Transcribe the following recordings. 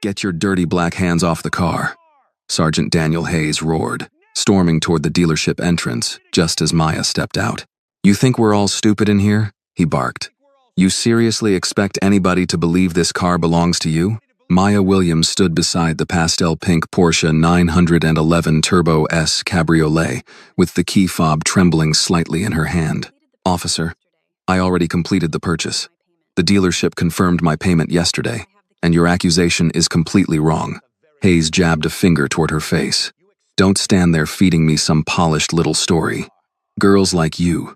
"Get your dirty black hands off the car," Sergeant Daniel Hayes roared, storming toward the dealership entrance just as Maya stepped out. "You think we're all stupid in here?" he barked. "You seriously expect anybody to believe this car belongs to you?" Maya Williams stood beside the pastel-pink Porsche 911 Turbo S Cabriolet, with the key fob trembling slightly in her hand. "Officer, I already completed the purchase. The dealership confirmed my payment yesterday, and your accusation is completely wrong." Hayes jabbed a finger toward her face. "Don't stand there feeding me some polished little story. Girls like you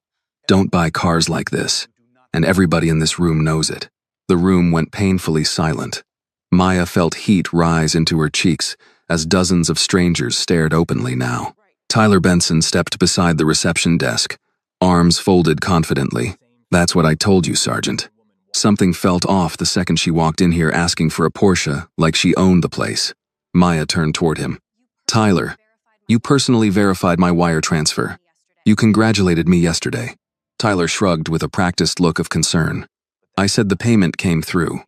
don't buy cars like this, and everybody in this room knows it." The room went painfully silent. Maya felt heat rise into her cheeks as dozens of strangers stared openly now. Tyler Benson stepped beside the reception desk, arms folded confidently. "That's what I told you, Sergeant." Something felt off the second she walked in here asking for a Porsche like she owned the place. Maya turned toward him. "Tyler, you personally verified my wire transfer. You congratulated me yesterday." Tyler shrugged with a practiced look of concern. "I said the payment came through.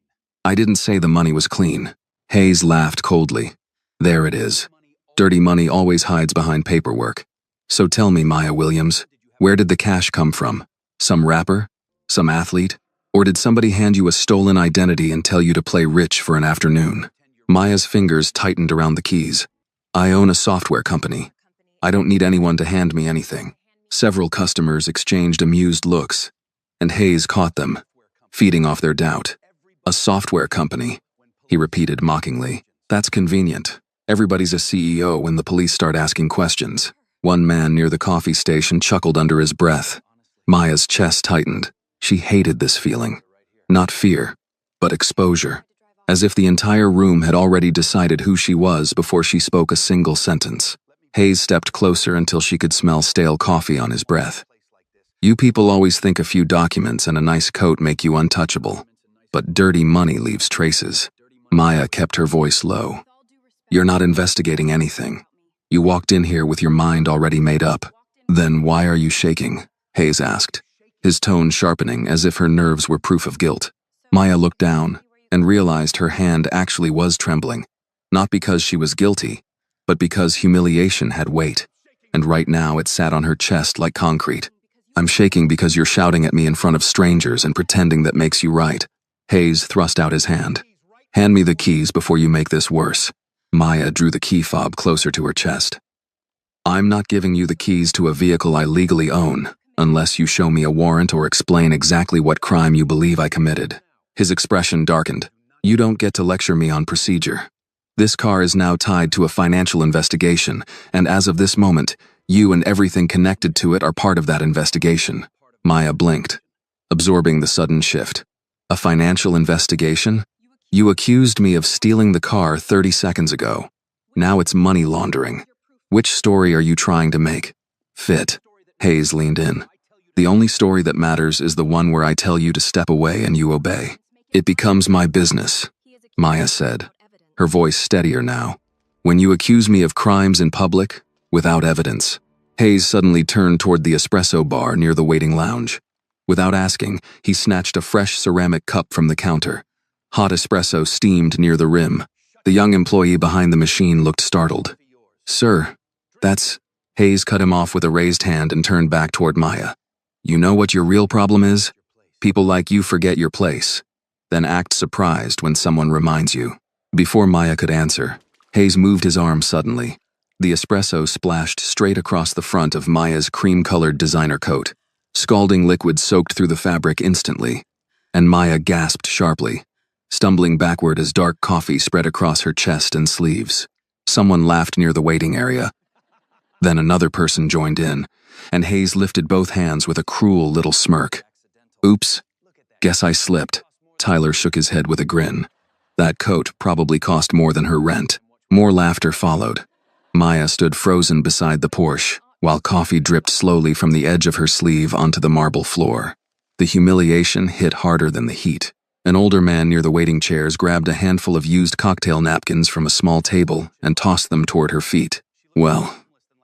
I didn't say the money was clean." Hayes laughed coldly. "There it is. Dirty money always hides behind paperwork. So tell me, Maya Williams, where did the cash come from? Some rapper? Some athlete? Or did somebody hand you a stolen identity and tell you to play rich for an afternoon?" Maya's fingers tightened around the keys. "I own a software company. I don't need anyone to hand me anything." Several customers exchanged amused looks, and Hayes caught them, feeding off their doubt. "A software company," he repeated mockingly. "That's convenient. Everybody's a CEO when the police start asking questions." One man near the coffee station chuckled under his breath. Maya's chest tightened. She hated this feeling. Not fear, but exposure. As if the entire room had already decided who she was before she spoke a single sentence. Hayes stepped closer until she could smell stale coffee on his breath. "You people always think a few documents and a nice coat make you untouchable. But dirty money leaves traces." Maya kept her voice low. "You're not investigating anything. You walked in here with your mind already made up." "Then why are you shaking?" Hayes asked, his tone sharpening as if her nerves were proof of guilt. Maya looked down and realized her hand actually was trembling, not because she was guilty, but because humiliation had weight, and right now it sat on her chest like concrete. "I'm shaking because you're shouting at me in front of strangers and pretending that makes you right." Hayes thrust out his hand. "Hand me the keys before you make this worse." Maya drew the key fob closer to her chest. "I'm not giving you the keys to a vehicle I legally own, unless you show me a warrant or explain exactly what crime you believe I committed." His expression darkened. "You don't get to lecture me on procedure. This car is now tied to a financial investigation, and as of this moment, you and everything connected to it are part of that investigation." Maya blinked, absorbing the sudden shift. "A financial investigation? You accused me of stealing the car 30 seconds ago. Now it's money laundering. Which story are you trying to make fit?" Hayes leaned in. "The only story that matters is the one where I tell you to step away and you obey." "It becomes my business," Maya said, her voice steadier now. "When you accuse me of crimes in public, without evidence." Hayes suddenly turned toward the espresso bar near the waiting lounge. Without asking, he snatched a fresh ceramic cup from the counter. Hot espresso steamed near the rim. The young employee behind the machine looked startled. "Sir, that's..." Hayes cut him off with a raised hand and turned back toward Maya. "You know what your real problem is? People like you forget your place, then act surprised when someone reminds you." Before Maya could answer, Hayes moved his arm suddenly. The espresso splashed straight across the front of Maya's cream-colored designer coat. Scalding liquid soaked through the fabric instantly, and Maya gasped sharply, stumbling backward as dark coffee spread across her chest and sleeves. Someone laughed near the waiting area. Then another person joined in, and Hayes lifted both hands with a cruel little smirk. "Oops, guess I slipped." Tyler shook his head with a grin. "That coat probably cost more than her rent." More laughter followed. Maya stood frozen beside the Porsche, while coffee dripped slowly from the edge of her sleeve onto the marble floor. The humiliation hit harder than the heat. An older man near the waiting chairs grabbed a handful of used cocktail napkins from a small table and tossed them toward her feet. "Well,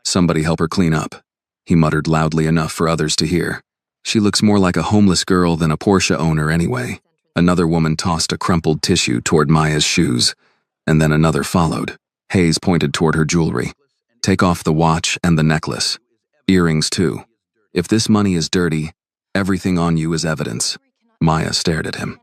somebody help her clean up," he muttered loudly enough for others to hear. "She looks more like a homeless girl than a Porsche owner anyway." Another woman tossed a crumpled tissue toward Maya's shoes. and then another followed. Hayes pointed toward her jewelry. Take off the watch and the necklace. Earrings, too. If this money is dirty, everything on you is evidence. Maya stared at him.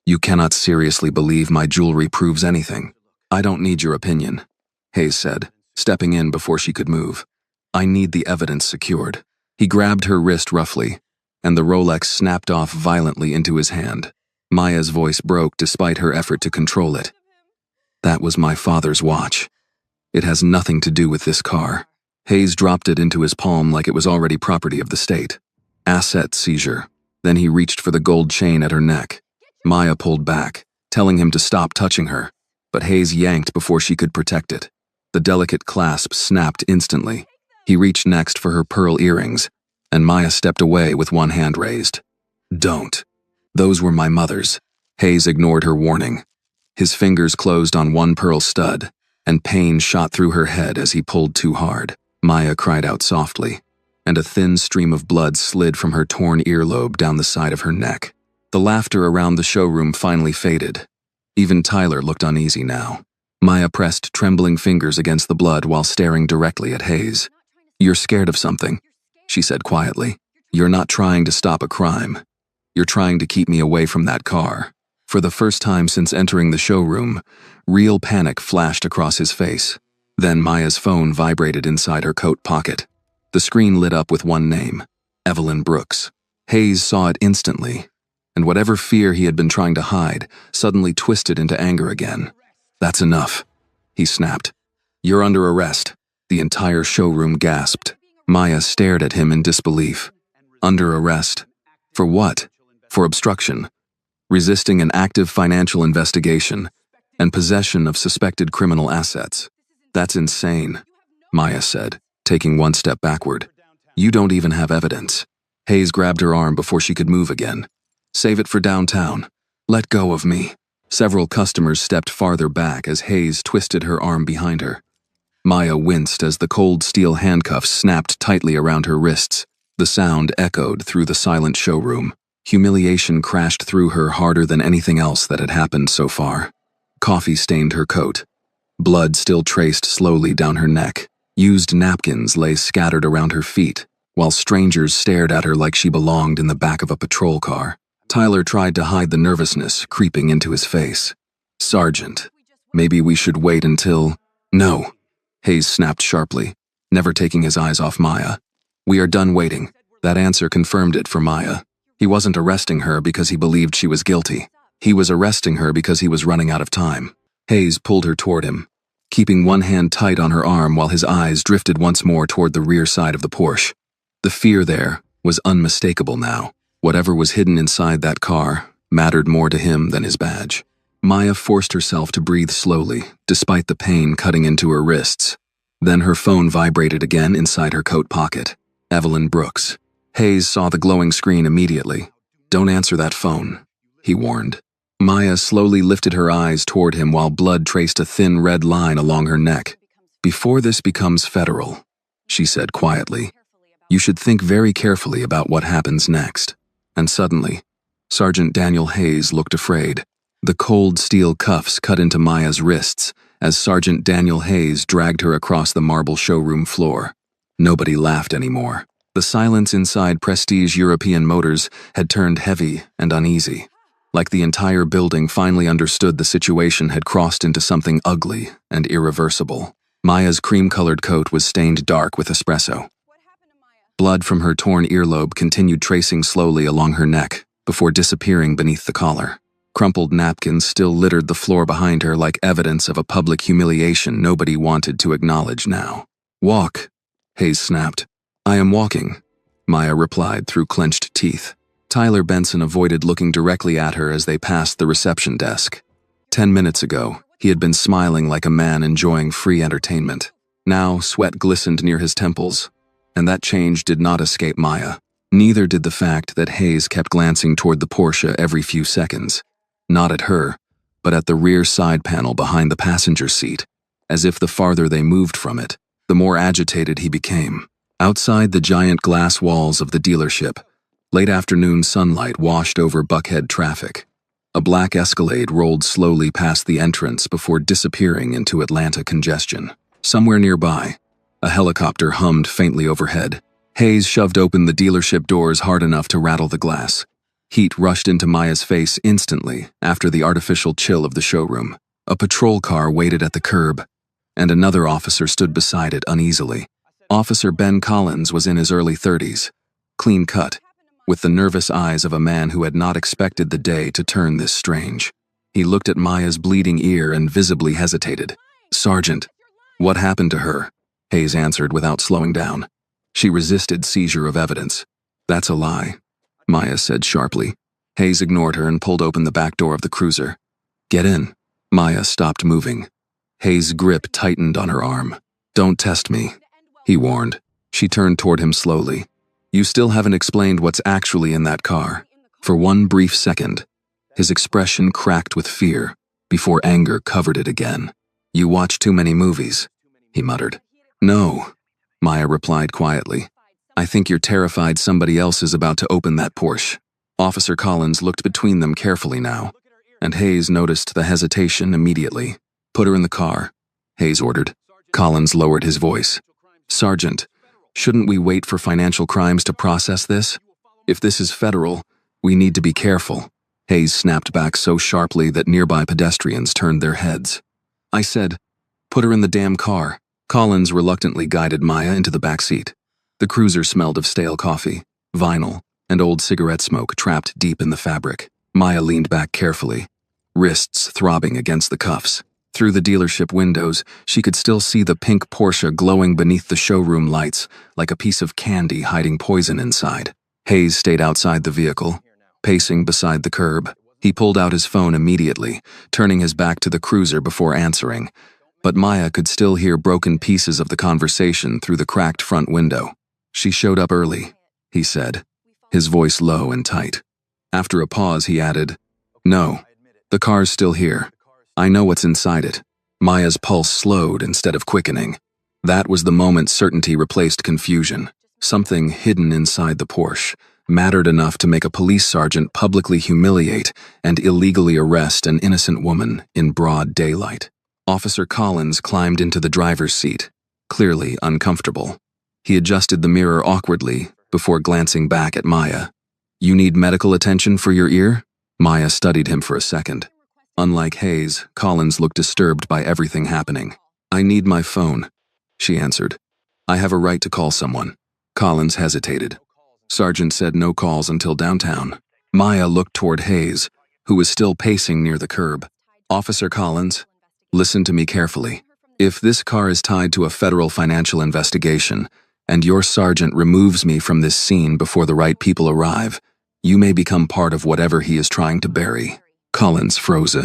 You cannot seriously believe my jewelry proves anything. I don't need your opinion, Hayes said, stepping in before she could move. I need the evidence secured. He grabbed her wrist roughly, and the Rolex snapped off violently into his hand. Maya's voice broke despite her effort to control it. That was my father's watch. It has nothing to do with this car. Hayes dropped it into his palm like it was already property of the state. Asset seizure. Then he reached for the gold chain at her neck. Maya pulled back, telling him to stop touching her, but Hayes yanked before she could protect it. The delicate clasp snapped instantly. He reached next for her pearl earrings, and Maya stepped away with one hand raised. Don't. Those were my mother's. Hayes ignored her warning. His fingers closed on one pearl stud, and pain shot through her head as he pulled too hard. Maya cried out softly, and a thin stream of blood slid from her torn earlobe down the side of her neck. The laughter around the showroom finally faded. Even Tyler looked uneasy now. Maya pressed trembling fingers against the blood while staring directly at Hayes. You're scared of something, she said quietly. You're not trying to stop a crime. You're trying to keep me away from that car. For the first time since entering the showroom, real panic flashed across his face. Then Maya's phone vibrated inside her coat pocket. The screen lit up with one name, Evelyn Brooks. Hayes saw it instantly, and whatever fear he had been trying to hide suddenly twisted into anger again. That's enough, he snapped. You're under arrest. The entire showroom gasped. Maya stared at him in disbelief. Under arrest? For what? For obstruction, resisting an active financial investigation, and possession of suspected criminal assets. That's insane, Maya said, taking one step backward. You don't even have evidence. Hayes grabbed her arm before she could move again. Save it for downtown. Let go of me. Several customers stepped farther back as Hayes twisted her arm behind her. Maya winced as the cold steel handcuffs snapped tightly around her wrists. The sound echoed through the silent showroom. Humiliation crashed through her harder than anything else that had happened so far. Coffee stained her coat. Blood still traced slowly down her neck. Used napkins lay scattered around her feet, while strangers stared at her like she belonged in the back of a patrol car. Tyler tried to hide the nervousness creeping into his face. Sergeant, maybe we should wait until… No, Hayes snapped sharply, never taking his eyes off Maya. We are done waiting. That answer confirmed it for Maya. He wasn't arresting her because he believed she was guilty. He was arresting her because he was running out of time. Hayes pulled her toward him, keeping one hand tight on her arm while his eyes drifted once more toward the rear side of the Porsche. The fear there was unmistakable now. Whatever was hidden inside that car mattered more to him than his badge. Maya forced herself to breathe slowly, despite the pain cutting into her wrists. Then her phone vibrated again inside her coat pocket. Evelyn Brooks. Hayes saw the glowing screen immediately. Don't answer that phone, he warned. Maya slowly lifted her eyes toward him while blood traced a thin red line along her neck. Before this becomes federal, she said quietly, you should think very carefully about what happens next. And suddenly, Sergeant Daniel Hayes looked afraid. The cold steel cuffs cut into Maya's wrists as Sergeant Daniel Hayes dragged her across the marble showroom floor. Nobody laughed anymore. The silence inside Prestige European Motors had turned heavy and uneasy. Like the entire building finally understood the situation had crossed into something ugly and irreversible. Maya's cream-colored coat was stained dark with espresso. Blood from her torn earlobe continued tracing slowly along her neck before disappearing beneath the collar. Crumpled napkins still littered the floor behind her like evidence of a public humiliation nobody wanted to acknowledge now. Walk, Hayes snapped. I am walking, Maya replied through clenched teeth. Tyler Benson avoided looking directly at her as they passed the reception desk. 10 minutes ago, he had been smiling like a man enjoying free entertainment. Now, sweat glistened near his temples, and that change did not escape Maya. Neither did the fact that Hayes kept glancing toward the Porsche every few seconds. Not at her, but at the rear side panel behind the passenger seat, as if the farther they moved from it, the more agitated he became. Outside the giant glass walls of the dealership, late afternoon sunlight washed over Buckhead traffic. A black Escalade rolled slowly past the entrance before disappearing into Atlanta congestion. Somewhere nearby, a helicopter hummed faintly overhead. Hayes shoved open the dealership doors hard enough to rattle the glass. Heat rushed into Maya's face instantly after the artificial chill of the showroom. A patrol car waited at the curb, and another officer stood beside it uneasily. Officer Ben Collins was in his early 30s, clean cut, with the nervous eyes of a man who had not expected the day to turn this strange. He looked at Maya's bleeding ear and visibly hesitated. "Sergeant, what happened to her?" Hayes answered without slowing down. "She resisted seizure of evidence." "That's a lie," Maya said sharply. Hayes ignored her and pulled open the back door of the cruiser. "Get in." Maya stopped moving. Hayes' grip tightened on her arm. "Don't test me," he warned. She turned toward him slowly. "You still haven't explained what's actually in that car." For one brief second, his expression cracked with fear before anger covered it again. "You watch too many movies," he muttered. "No," Maya replied quietly. "I think you're terrified somebody else is about to open that Porsche." Officer Collins looked between them carefully now, and Hayes noticed the hesitation immediately. "Put her in the car," Hayes ordered. Collins lowered his voice. "Sergeant, shouldn't we wait for financial crimes to process this? If this is federal, we need to be careful." Hayes snapped back so sharply that nearby pedestrians turned their heads. "I said, put her in the damn car." Collins reluctantly guided Maya into the back seat. The cruiser smelled of stale coffee, vinyl, and old cigarette smoke trapped deep in the fabric. Maya leaned back carefully, wrists throbbing against the cuffs. Through the dealership windows, she could still see the pink Porsche glowing beneath the showroom lights, like a piece of candy hiding poison inside. Hayes stayed outside the vehicle, pacing beside the curb. He pulled out his phone immediately, turning his back to the cruiser before answering. But Maya could still hear broken pieces of the conversation through the cracked front window. "She showed up early," he said, his voice low and tight. After a pause, he added, "No, the car's still here. I know what's inside it." Maya's pulse slowed instead of quickening. That was the moment certainty replaced confusion. Something hidden inside the Porsche mattered enough to make a police sergeant publicly humiliate and illegally arrest an innocent woman in broad daylight. Officer Collins climbed into the driver's seat, clearly uncomfortable. He adjusted the mirror awkwardly before glancing back at Maya. "You need medical attention for your ear?" Maya studied him for a second. Unlike Hayes, Collins looked disturbed by everything happening. "I need my phone," she answered. "I have a right to call someone." Collins hesitated. "Sergeant said no calls until downtown." Maya looked toward Hayes, who was still pacing near the curb. "Officer Collins, listen to me carefully. If this car is tied to a federal financial investigation, and your sergeant removes me from this scene before the right people arrive, you may become part of whatever he is trying to bury." Collins froze.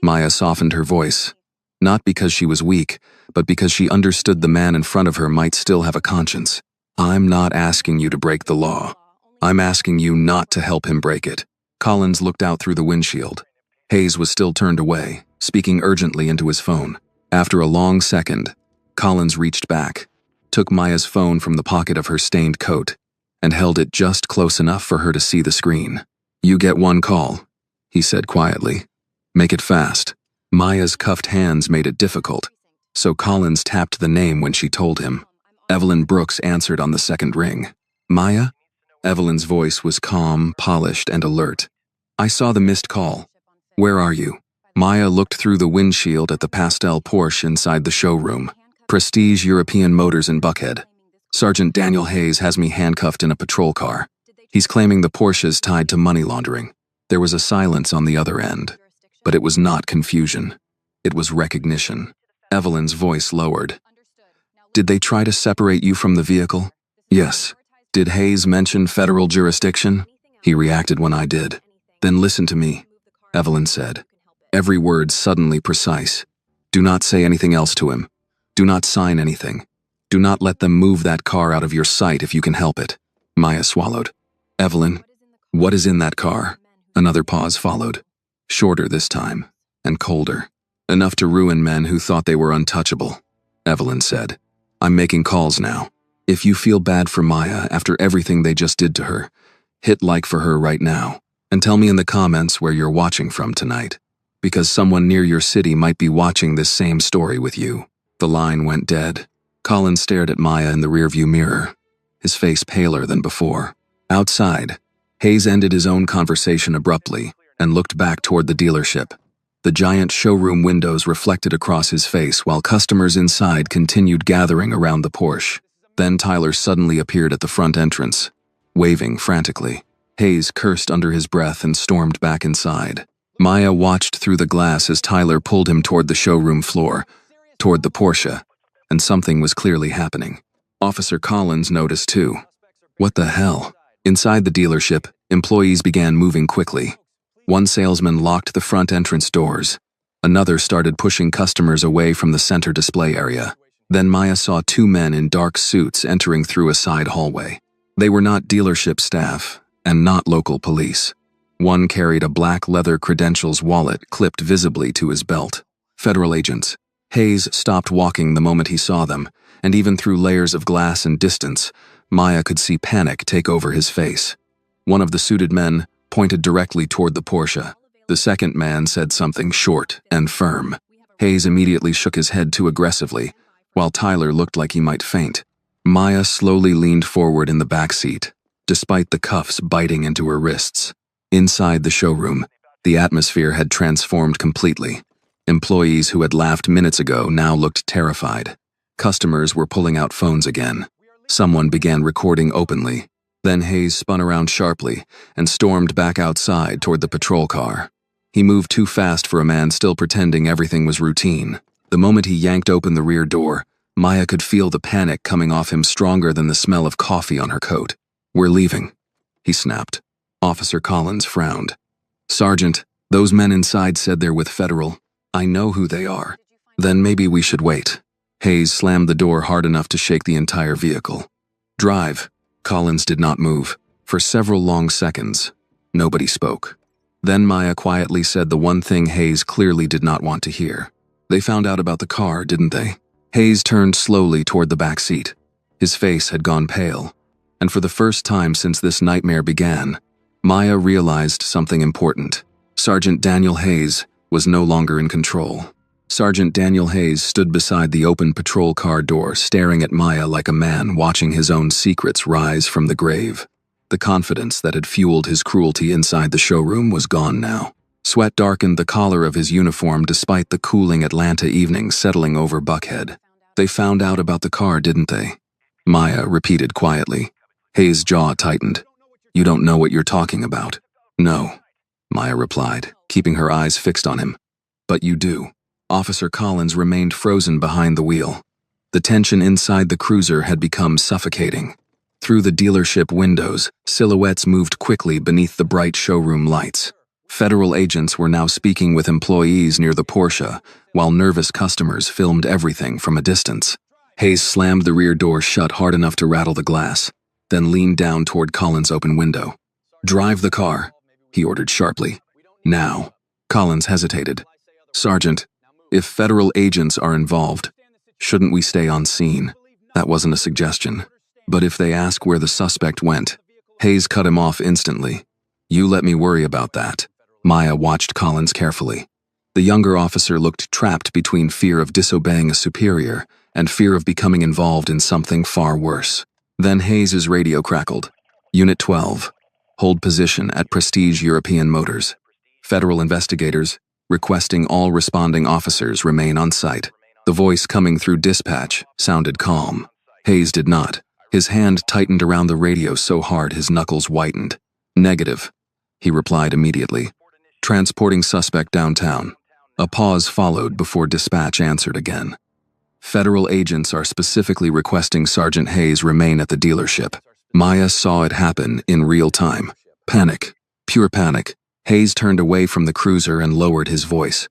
Maya softened her voice, not because she was weak, but because she understood the man in front of her might still have a conscience. "I'm not asking you to break the law. I'm asking you not to help him break it." Collins looked out through the windshield. Hayes was still turned away, speaking urgently into his phone. After a long second, Collins reached back, took Maya's phone from the pocket of her stained coat, and held it just close enough for her to see the screen. "You get one call," he said quietly. "Make it fast." Maya's cuffed hands made it difficult, so Collins tapped the name when she told him. Evelyn Brooks answered on the second ring. "Maya?" Evelyn's voice was calm, polished, and alert. "I saw the missed call. Where are you?" Maya looked through the windshield at the pastel Porsche inside the showroom. "Prestige European Motors in Buckhead. Sergeant Daniel Hayes has me handcuffed in a patrol car. He's claiming the Porsche's tied to money laundering." There was a silence on the other end, but it was not confusion. It was recognition. Evelyn's voice lowered. "Did they try to separate you from the vehicle?" "Yes." "Did Hayes mention federal jurisdiction?" "He reacted when I did." "Then listen to me," Evelyn said, every word suddenly precise. "Do not say anything else to him. Do not sign anything. Do not let them move that car out of your sight if you can help it." Maya swallowed. "Evelyn, what is in that car?" Another pause followed, shorter this time, and colder. "Enough to ruin men who thought they were untouchable," Evelyn said. "I'm making calls now. If you feel bad for Maya after everything they just did to her, hit like for her right now. And tell me in the comments where you're watching from tonight, because someone near your city might be watching this same story with you. The line went dead. Collins stared at Maya in the rearview mirror, his face paler than before. Outside, Hayes ended his own conversation abruptly and looked back toward the dealership. The giant showroom windows reflected across his face while customers inside continued gathering around the Porsche. Then Tyler suddenly appeared at the front entrance, waving frantically. Hayes cursed under his breath and stormed back inside. Maya watched through the glass as Tyler pulled him toward the showroom floor, toward the Porsche, and something was clearly happening. Officer Collins noticed too. What the hell? Inside the dealership, employees began moving quickly. One salesman locked the front entrance doors. Another started pushing customers away from the center display area. Then Maya saw two men in dark suits entering through a side hallway. They were not dealership staff, and not local police. One carried a black leather credentials wallet clipped visibly to his belt. Federal agents. Hayes stopped walking the moment he saw them, and even through layers of glass and distance, Maya could see panic take over his face. One of the suited men pointed directly toward the Porsche. The second man said something short and firm. Hayes immediately shook his head too aggressively, while Tyler looked like he might faint. Maya slowly leaned forward in the back seat, despite the cuffs biting into her wrists. Inside the showroom, the atmosphere had transformed completely. Employees who had laughed minutes ago now looked terrified. Customers were pulling out phones again. Someone began recording openly. Then Hayes spun around sharply and stormed back outside toward the patrol car. He moved too fast for a man still pretending everything was routine. The moment he yanked open the rear door, Maya could feel the panic coming off him stronger than the smell of coffee on her coat. "We're leaving," he snapped. Officer Collins frowned. "Sergeant, those men inside said they're with Federal. I know who they are. Then maybe we should wait." Hayes slammed the door hard enough to shake the entire vehicle. "Drive." Collins did not move. For several long seconds, nobody spoke. Then Maya quietly said the one thing Hayes clearly did not want to hear. "They found out about the car, didn't they?" Hayes turned slowly toward the back seat. His face had gone pale, and for the first time since this nightmare began, Maya realized something important. Sergeant Daniel Hayes was no longer in control. Sergeant Daniel Hayes stood beside the open patrol car door, staring at Maya like a man watching his own secrets rise from the grave. The confidence that had fueled his cruelty inside the showroom was gone now. Sweat darkened the collar of his uniform despite the cooling Atlanta evening settling over Buckhead. "They found out about the car, didn't they?" Maya repeated quietly. Hayes' jaw tightened. "You don't know what you're talking about." "No," Maya replied, keeping her eyes fixed on him. "But you do." Officer Collins remained frozen behind the wheel. The tension inside the cruiser had become suffocating. Through the dealership windows, silhouettes moved quickly beneath the bright showroom lights. Federal agents were now speaking with employees near the Porsche, while nervous customers filmed everything from a distance. Hayes slammed the rear door shut hard enough to rattle the glass, then leaned down toward Collins' open window. "Drive the car," he ordered sharply. "Now." Collins hesitated. "Sergeant, if federal agents are involved, shouldn't we stay on scene?" That wasn't a suggestion. "But if they ask where the suspect went," Hayes cut him off instantly. "You let me worry about that." Maya watched Collins carefully. The younger officer looked trapped between fear of disobeying a superior and fear of becoming involved in something far worse. Then Hayes' radio crackled. "Unit 12. Hold position at Prestige European Motors. Federal investigators, requesting all responding officers remain on site." The voice coming through dispatch sounded calm. Hayes did not. His hand tightened around the radio so hard his knuckles whitened. "Negative," he replied immediately. "Transporting suspect downtown." A pause followed before dispatch answered again. "Federal agents are specifically requesting Sergeant Hayes remain at the dealership." Maya saw it happen in real time. Panic. Pure panic. Hayes turned away from the cruiser and lowered his voice,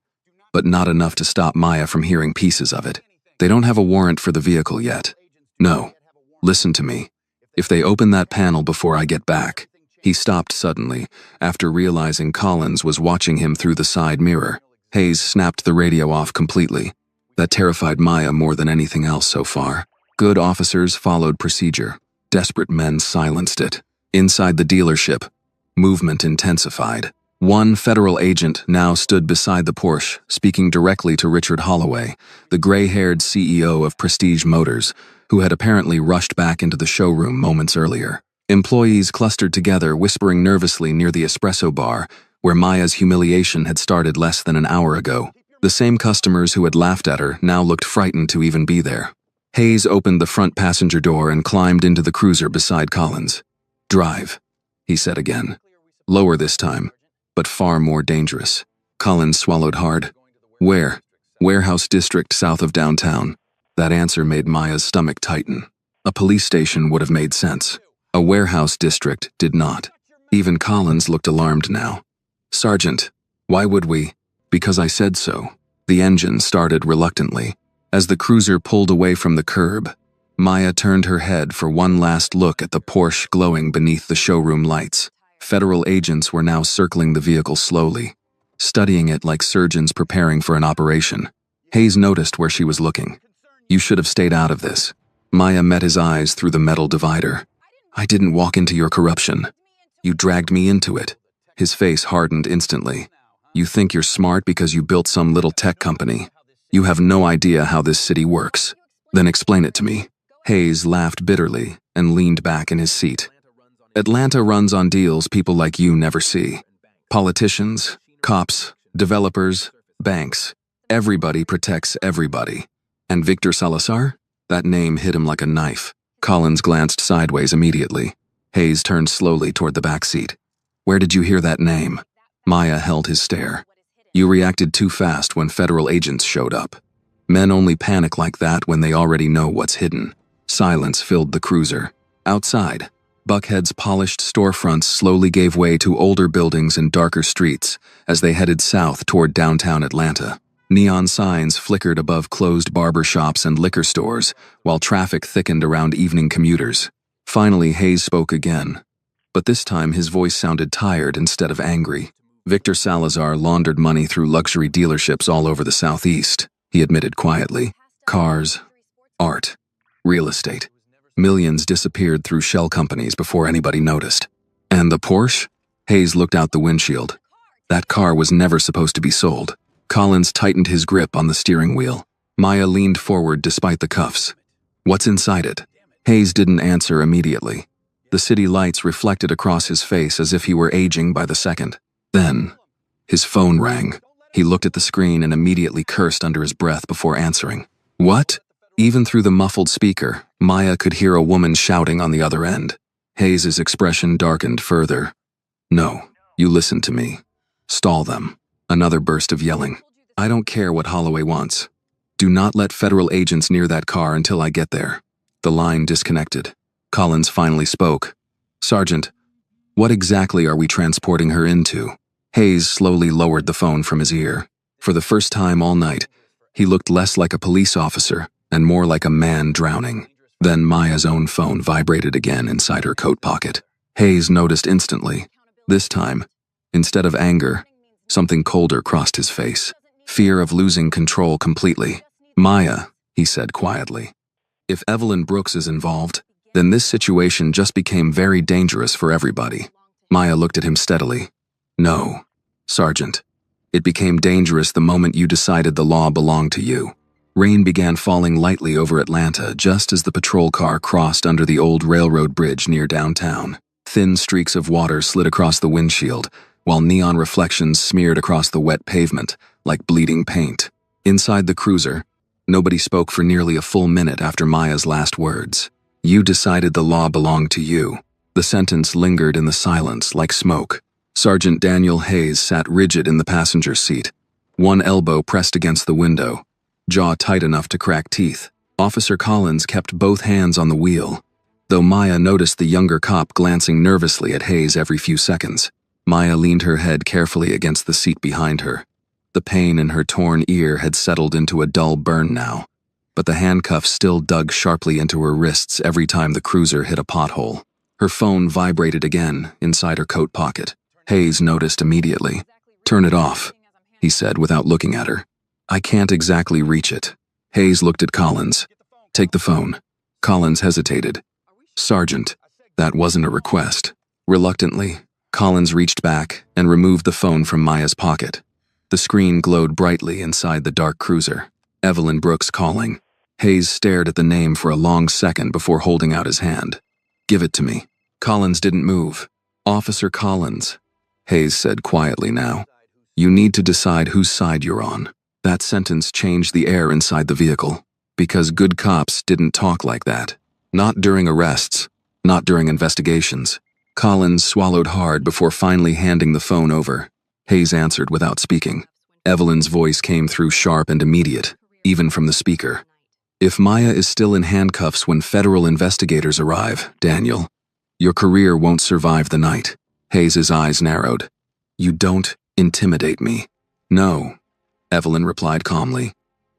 but not enough to stop Maya from hearing pieces of it. "They don't have a warrant for the vehicle yet." "No. Listen to me. If they open that panel before I get back." He stopped suddenly, after realizing Collins was watching him through the side mirror. Hayes snapped the radio off completely. That terrified Maya more than anything else so far. Good officers followed procedure. Desperate men silenced it. Inside the dealership, Movement intensified. One federal agent now stood beside the Porsche, speaking directly to Richard Holloway, the gray-haired CEO of Prestige Motors, who had apparently rushed back into the showroom moments earlier. Employees clustered together, whispering nervously near the espresso bar, where Maya's humiliation had started less than an hour ago. The same customers who had laughed at her now looked frightened to even be there. Hayes opened the front passenger door and climbed into the cruiser beside Collins. "Drive," he said again. Lower this time, but far more dangerous. Collins swallowed hard. "Where?" "Warehouse district south of downtown." That answer made Maya's stomach tighten. A police station would have made sense. A warehouse district did not. Even Collins looked alarmed now. "Sergeant, why would we?" "Because I said so." The engine started reluctantly. As the cruiser pulled away from the curb, Maya turned her head for one last look at the Porsche glowing beneath the showroom lights. Federal agents were now circling the vehicle slowly, studying it like surgeons preparing for an operation. Hayes noticed where she was looking. "You should have stayed out of this." Maya met his eyes through the metal divider. "I didn't walk into your corruption. You dragged me into it." His face hardened instantly. "You think you're smart because you built some little tech company. You have no idea how this city works. Then explain it to me." Hayes laughed bitterly and leaned back in his seat. "Atlanta runs on deals people like you never see. Politicians, cops, developers, banks. Everybody protects everybody. And Victor Salazar? That name hit him like a knife." Collins glanced sideways immediately. Hayes turned slowly toward the back seat. "Where did you hear that name?" Maya held his stare. "You reacted too fast when federal agents showed up. Men only panic like that when they already know what's hidden." Silence filled the cruiser. Outside, Buckhead's polished storefronts slowly gave way to older buildings and darker streets as they headed south toward downtown Atlanta. Neon signs flickered above closed barber shops and liquor stores, while traffic thickened around evening commuters. Finally, Hayes spoke again, but this time his voice sounded tired instead of angry. "Victor Salazar laundered money through luxury dealerships all over the Southeast," he admitted quietly. "Cars, art, real estate. Millions disappeared through shell companies before anybody noticed." "And the Porsche?" Hayes looked out the windshield. "That car was never supposed to be sold." Collins tightened his grip on the steering wheel. Maya leaned forward despite the cuffs. "What's inside it?" Hayes didn't answer immediately. The city lights reflected across his face as if he were aging by the second. Then, his phone rang. He looked at the screen and immediately cursed under his breath before answering. "What?" Even through the muffled speaker, Maya could hear a woman shouting on the other end. Hayes's expression darkened further. "No, you listen to me. Stall them." Another burst of yelling. "I don't care what Holloway wants. Do not let federal agents near that car until I get there." The line disconnected. Collins finally spoke. "Sergeant, what exactly are we transporting her into?" Hayes slowly lowered the phone from his ear. For the first time all night, he looked less like a police officer and more like a man drowning. Then Maya's own phone vibrated again inside her coat pocket. Hayes noticed instantly. This time, instead of anger, something colder crossed his face. Fear of losing control completely. "Maya," he said quietly, "if Evelyn Brooks is involved, then this situation just became very dangerous for everybody." Maya looked at him steadily. "No, Sergeant. It became dangerous the moment you decided the law belonged to you." Rain began falling lightly over Atlanta just as the patrol car crossed under the old railroad bridge near downtown. Thin streaks of water slid across the windshield, while neon reflections smeared across the wet pavement like bleeding paint. Inside the cruiser, nobody spoke for nearly a full minute after Maya's last words. "You decided the law belonged to you." The sentence lingered in the silence like smoke. Sergeant Daniel Hayes sat rigid in the passenger seat, one elbow pressed against the window, jaw tight enough to crack teeth. Officer Collins kept both hands on the wheel, though Maya noticed the younger cop glancing nervously at Hayes every few seconds. Maya leaned her head carefully against the seat behind her. The pain in her torn ear had settled into a dull burn now, but the handcuffs still dug sharply into her wrists every time the cruiser hit a pothole. Her phone vibrated again inside her coat pocket. Hayes noticed immediately. "Turn it off," he said without looking at her. "I can't exactly reach it." Hayes looked at Collins. "Take the phone." Collins hesitated. "Sergeant, that wasn't a request." Reluctantly, Collins reached back and removed the phone from Maya's pocket. The screen glowed brightly inside the dark cruiser. Evelyn Brooks calling. Hayes stared at the name for a long second before holding out his hand. "Give it to me." Collins didn't move. "Officer Collins," Hayes said quietly now. "You need to decide whose side you're on." That sentence changed the air inside the vehicle, because good cops didn't talk like that. Not during arrests, not during investigations. Collins swallowed hard before finally handing the phone over. Hayes answered without speaking. Evelyn's voice came through sharp and immediate, even from the speaker. "If Maya is still in handcuffs when federal investigators arrive, Daniel, your career won't survive the night." Hayes' eyes narrowed. "You don't intimidate me." "No," Evelyn replied calmly.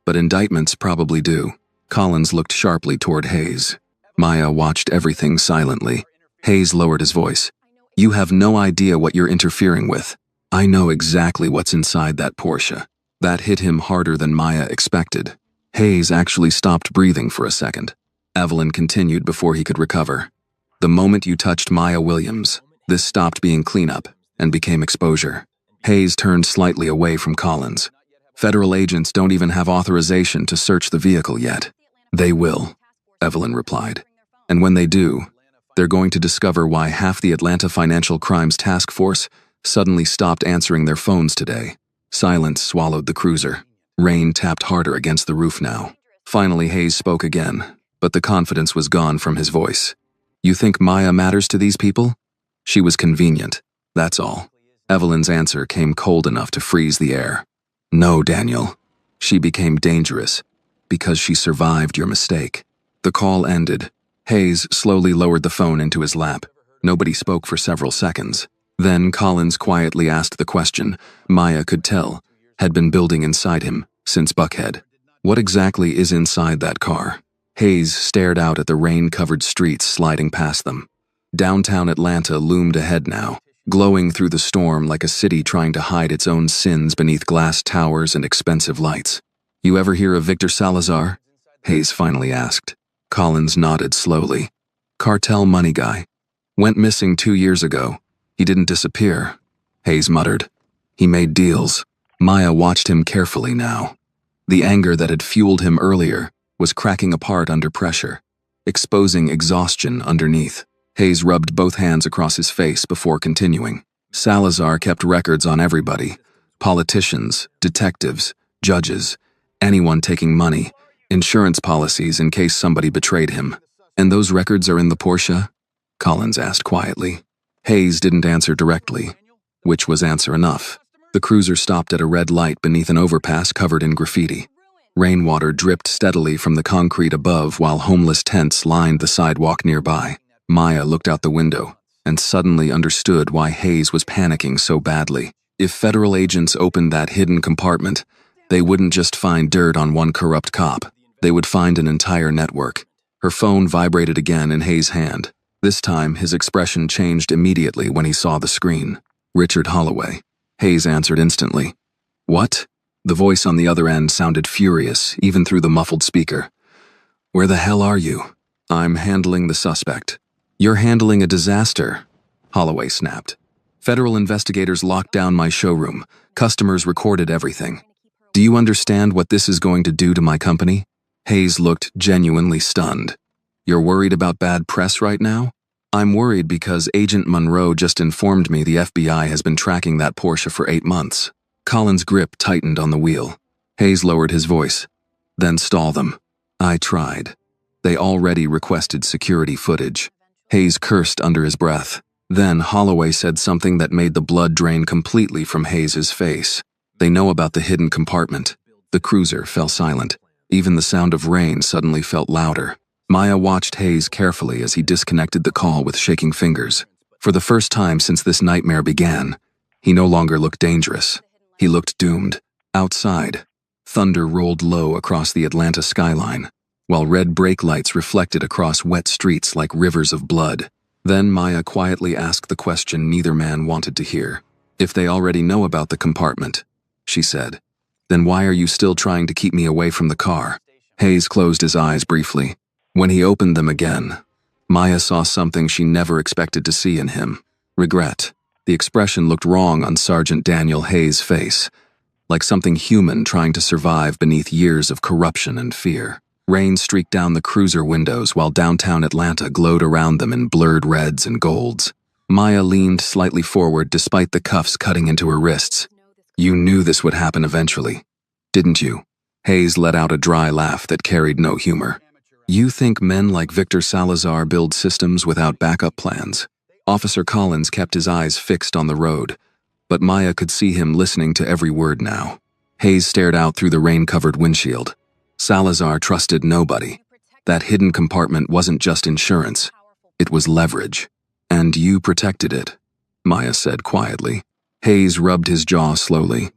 "But indictments probably do." Collins looked sharply toward Hayes. Maya watched everything silently. Hayes lowered his voice. "You have no idea what you're interfering with. I know exactly what's inside that Porsche." That hit him harder than Maya expected. Hayes actually stopped breathing for a second. Evelyn continued before he could recover. "The moment you touched Maya Williams, this stopped being cleanup and became exposure." Hayes turned slightly away from Collins. "Federal agents don't even have authorization to search the vehicle yet." "They will," Evelyn replied. "And when they do, they're going to discover why half the Atlanta Financial Crimes Task Force suddenly stopped answering their phones today." Silence swallowed the cruiser. Rain tapped harder against the roof now. Finally, Hayes spoke again, but the confidence was gone from his voice. "You think Maya matters to these people? She was convenient, that's all." Evelyn's answer came cold enough to freeze the air. "No, Daniel. She became dangerous because she survived your mistake." The call ended. Hayes slowly lowered the phone into his lap. Nobody spoke for several seconds. Then Collins quietly asked the question Maya could tell had been building inside him since Buckhead. "What exactly is inside that car?" Hayes stared out at the rain-covered streets sliding past them. Downtown Atlanta loomed ahead now, glowing through the storm like a city trying to hide its own sins beneath glass towers and expensive lights. "You ever hear of Victor Salazar?" Hayes finally asked. Collins nodded slowly. "Cartel money guy. Went missing 2 years ago. He didn't disappear," Hayes muttered. "He made deals." Maya watched him carefully now. The anger that had fueled him earlier was cracking apart under pressure, exposing exhaustion underneath. Hayes rubbed both hands across his face before continuing. "Salazar kept records on everybody. Politicians, detectives, judges, anyone taking money, insurance policies in case somebody betrayed him." "And those records are in the Porsche?" Collins asked quietly. Hayes didn't answer directly, which was answer enough. The cruiser stopped at a red light beneath an overpass covered in graffiti. Rainwater dripped steadily from the concrete above while homeless tents lined the sidewalk nearby. Maya looked out the window and suddenly understood why Hayes was panicking so badly. If federal agents opened that hidden compartment, they wouldn't just find dirt on one corrupt cop. They would find an entire network. Her phone vibrated again in Hayes' hand. This time, his expression changed immediately when he saw the screen. "Richard Holloway." Hayes answered instantly. "What?" The voice on the other end sounded furious, even through the muffled speaker. "Where the hell are you?" "I'm handling the suspect." "You're handling a disaster," Holloway snapped. "Federal investigators locked down my showroom. Customers recorded everything. Do you understand what this is going to do to my company?" Hayes looked genuinely stunned. "You're worried about bad press right now?" "I'm worried because Agent Monroe just informed me the FBI has been tracking that Porsche for 8 months. Collins' grip tightened on the wheel. Hayes lowered his voice. "Then stall them." "I tried. They already requested security footage." Hayes cursed under his breath. Then Holloway said something that made the blood drain completely from Hayes' face. "They know about the hidden compartment." The cruiser fell silent. Even the sound of rain suddenly felt louder. Maya watched Hayes carefully as he disconnected the call with shaking fingers. For the first time since this nightmare began, he no longer looked dangerous. He looked doomed. Outside, thunder rolled low across the Atlanta skyline, while red brake lights reflected across wet streets like rivers of blood. Then Maya quietly asked the question neither man wanted to hear. "If they already know about the compartment," she said, "then why are you still trying to keep me away from the car?" Hayes closed his eyes briefly. When he opened them again, Maya saw something she never expected to see in him. Regret. The expression looked wrong on Sergeant Daniel Hayes' face, like something human trying to survive beneath years of corruption and fear. Rain streaked down the cruiser windows while downtown Atlanta glowed around them in blurred reds and golds. Maya leaned slightly forward despite the cuffs cutting into her wrists. You knew this would happen eventually, didn't you? Hayes let out a dry laugh that carried no humor. You think men like Victor Salazar build systems without backup plans? Officer Collins kept his eyes fixed on the road, but Maya could see him listening to every word now. Hayes stared out through the rain-covered windshield. Salazar trusted nobody. That hidden compartment wasn't just insurance, it was leverage. And you protected it, Maya said quietly. Hayes rubbed his jaw slowly.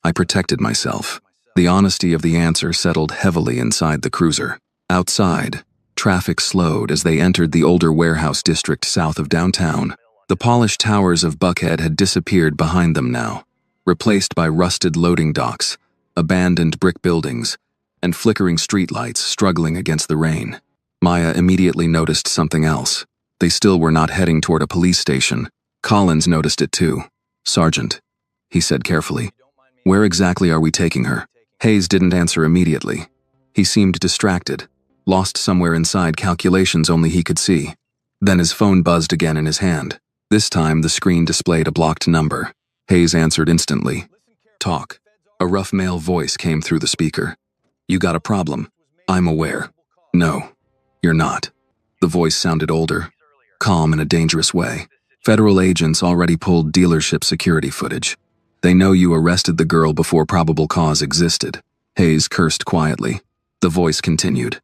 I protected myself. The honesty of the answer settled heavily inside the cruiser. Outside, traffic slowed as they entered the older warehouse district south of downtown. The polished towers of Buckhead had disappeared behind them now, replaced by rusted loading docks, abandoned brick buildings, and flickering streetlights struggling against the rain. Maya immediately noticed something else. They still were not heading toward a police station. Collins noticed it too. Sergeant, he said carefully, where exactly are we taking her? Hayes didn't answer immediately. He seemed distracted, lost somewhere inside calculations only he could see. Then his phone buzzed again in his hand. This time the screen displayed a blocked number. Hayes answered instantly. Talk. A rough male voice came through the speaker. You got a problem. I'm aware. No, you're not. The voice sounded older, calm in a dangerous way. Federal agents already pulled dealership security footage. They know you arrested the girl before probable cause existed. Hayes cursed quietly. The voice continued.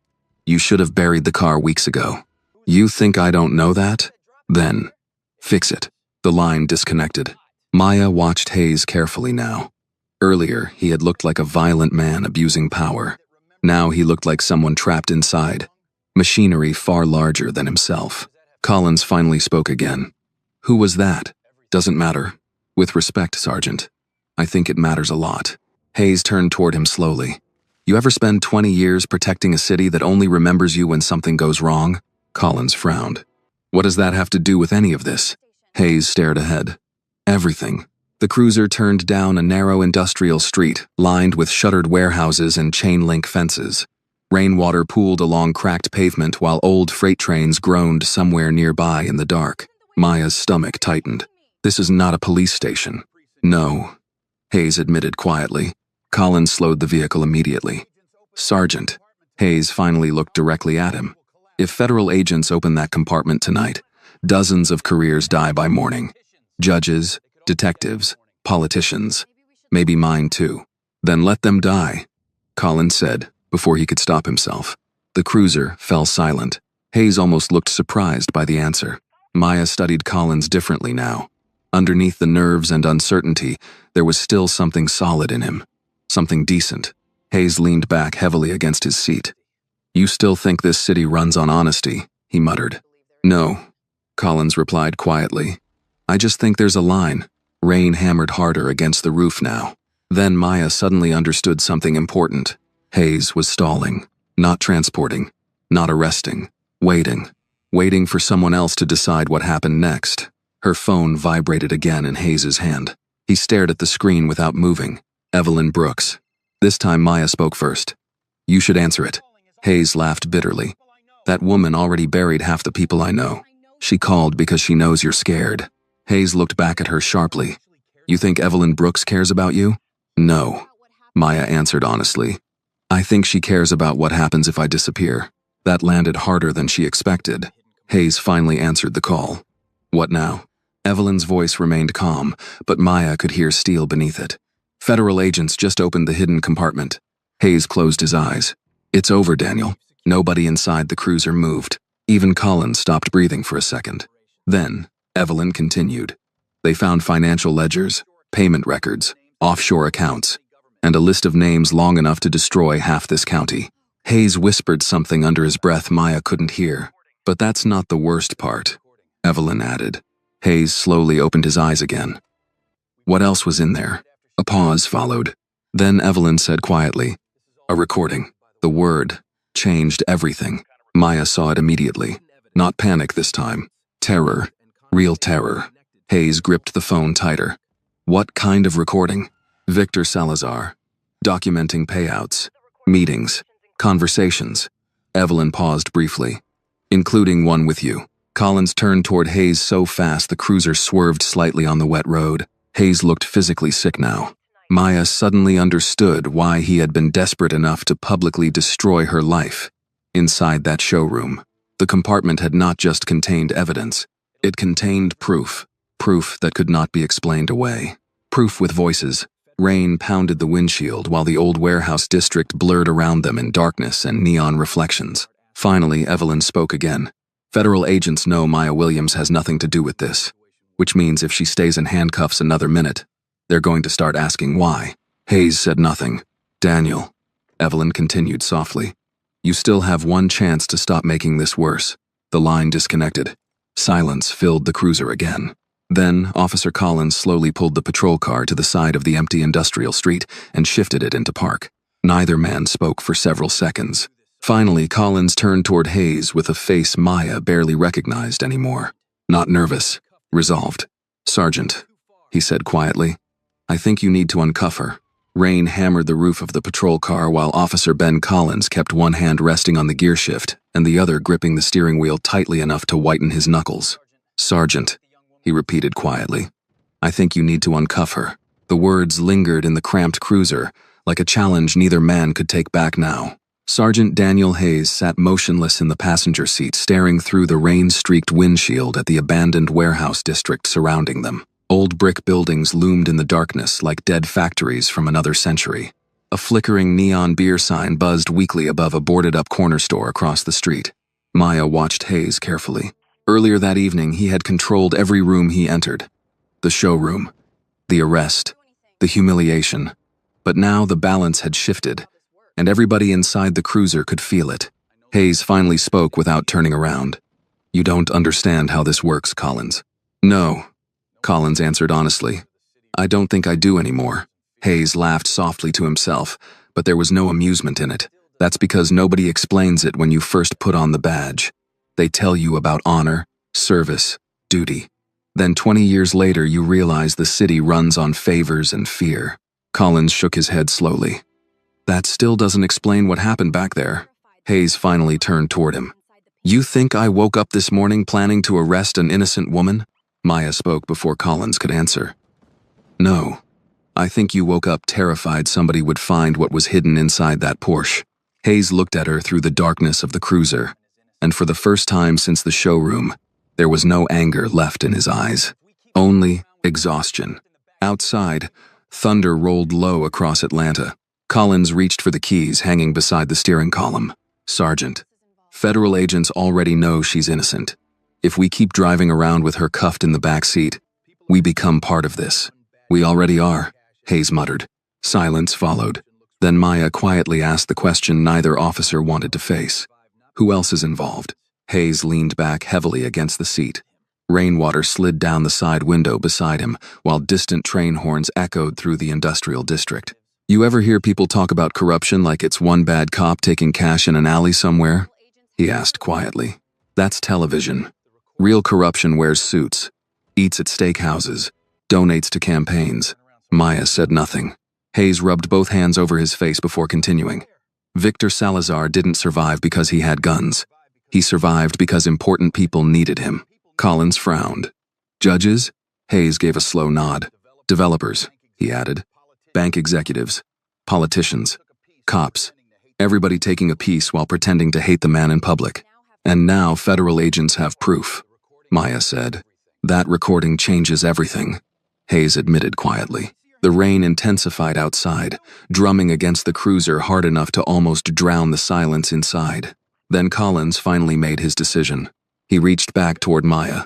You should have buried the car weeks ago. You think I don't know that? Then, fix it. The line disconnected. Maya watched Hayes carefully now. Earlier, he had looked like a violent man abusing power. Now he looked like someone trapped inside machinery far larger than himself. Collins finally spoke again. Who was that? Doesn't matter. With respect, Sergeant. I think it matters a lot. Hayes turned toward him slowly. You ever spend 20 years protecting a city that only remembers you when something goes wrong? Collins frowned. What does that have to do with any of this? Hayes stared ahead. Everything. The cruiser turned down a narrow industrial street, lined with shuttered warehouses and chain-link fences. Rainwater pooled along cracked pavement while old freight trains groaned somewhere nearby in the dark. Maya's stomach tightened. This is not a police station. No, Hayes admitted quietly. Collins slowed the vehicle immediately. Sergeant, Hayes finally looked directly at him. If federal agents open that compartment tonight, dozens of careers die by morning. Judges, detectives, politicians, maybe mine too. Then let them die, Collins said, before he could stop himself. The cruiser fell silent. Hayes almost looked surprised by the answer. Maya studied Collins differently now. Underneath the nerves and uncertainty, there was still something solid in him. Something decent. Hayes leaned back heavily against his seat. You still think this city runs on honesty, he muttered. No, Collins replied quietly. I just think there's a line. Rain hammered harder against the roof now. Then Maya suddenly understood something important. Hayes was stalling, not transporting, not arresting, waiting for someone else to decide what happened next. Her phone vibrated again in Hayes's hand. He stared at the screen without moving. Evelyn Brooks. This time Maya spoke first. You should answer it. Hayes laughed bitterly. That woman already buried half the people I know. She called because she knows you're scared. Hayes looked back at her sharply. You think Evelyn Brooks cares about you? No, Maya answered honestly. I think she cares about what happens if I disappear. That landed harder than she expected. Hayes finally answered the call. What now? Evelyn's voice remained calm, but Maya could hear steel beneath it. Federal agents just opened the hidden compartment. Hayes closed his eyes. It's over, Daniel. Nobody inside the cruiser moved. Even Collins stopped breathing for a second. Then, Evelyn continued. They found financial ledgers, payment records, offshore accounts, and a list of names long enough to destroy half this county. Hayes whispered something under his breath Maya couldn't hear. But that's not the worst part, Evelyn added. Hayes slowly opened his eyes again. What else was in there? A pause followed. Then Evelyn said quietly, a recording. The word changed everything. Maya saw it immediately. Not panic this time. Terror. Real terror. Hayes gripped the phone tighter. What kind of recording? Victor Salazar. Documenting payouts, meetings, conversations. Evelyn paused briefly. Including one with you. Collins turned toward Hayes so fast the cruiser swerved slightly on the wet road. Hayes looked physically sick now. Maya suddenly understood why he had been desperate enough to publicly destroy her life. Inside that showroom, the compartment had not just contained evidence. It contained proof. Proof that could not be explained away. Proof with voices. Rain pounded the windshield while the old warehouse district blurred around them in darkness and neon reflections. Finally, Evelyn spoke again. Federal agents know Maya Williams has nothing to do with this, which means if she stays in handcuffs another minute, they're going to start asking why. Hayes said nothing. Daniel, Evelyn continued softly, you still have one chance to stop making this worse. The line disconnected. Silence filled the cruiser again. Then, Officer Collins slowly pulled the patrol car to the side of the empty industrial street and shifted it into park. Neither man spoke for several seconds. Finally, Collins turned toward Hayes with a face Maya barely recognized anymore. Not nervous, resolved. Sergeant, he said quietly, I think you need to uncuff her. Rain hammered the roof of the patrol car while Officer Ben Collins kept one hand resting on the gear shift and the other gripping the steering wheel tightly enough to whiten his knuckles. Sergeant, he repeated quietly, I think you need to uncuff her. The words lingered in the cramped cruiser, like a challenge neither man could take back now. Sergeant Daniel Hayes sat motionless in the passenger seat, staring through the rain-streaked windshield at the abandoned warehouse district surrounding them. Old brick buildings loomed in the darkness like dead factories from another century. A flickering neon beer sign buzzed weakly above a boarded-up corner store across the street. Maya watched Hayes carefully. Earlier that evening, he had controlled every room he entered. The showroom, the arrest, the humiliation. But now the balance had shifted, and everybody inside the cruiser could feel it. Hayes finally spoke without turning around. You don't understand how this works, Collins. No, Collins answered honestly. I don't think I do anymore. Hayes laughed softly to himself, but there was no amusement in it. That's because nobody explains it when you first put on the badge. They tell you about honor, service, duty. Then 20 years later you realize the city runs on favors and fear. Collins shook his head slowly. That still doesn't explain what happened back there. Hayes finally turned toward him. You think I woke up this morning planning to arrest an innocent woman? Maya spoke before Collins could answer. No. I think you woke up terrified somebody would find what was hidden inside that Porsche. Hayes looked at her through the darkness of the cruiser, and for the first time since the showroom, there was no anger left in his eyes. Only exhaustion. Outside, thunder rolled low across Atlanta. Collins reached for the keys hanging beside the steering column. Sergeant, federal agents already know she's innocent. If we keep driving around with her cuffed in the back seat, we become part of this. We already are, Hayes muttered. Silence followed. Then Maya quietly asked the question neither officer wanted to face. Who else is involved? Hayes leaned back heavily against the seat. Rainwater slid down the side window beside him, while distant train horns echoed through the industrial district. You ever hear people talk about corruption like it's one bad cop taking cash in an alley somewhere? He asked quietly. That's television. Real corruption wears suits, eats at steakhouses, donates to campaigns. Maya said nothing. Hayes rubbed both hands over his face before continuing. Victor Salazar didn't survive because he had guns. He survived because important people needed him. Collins frowned. Judges? Hayes gave a slow nod. Developers, he added. Bank executives. Politicians. Cops. Everybody taking a piece while pretending to hate the man in public. And now federal agents have proof. Maya said. That recording changes everything. Hayes admitted quietly. The rain intensified outside, drumming against the cruiser hard enough to almost drown the silence inside. Then Collins finally made his decision. He reached back toward Maya.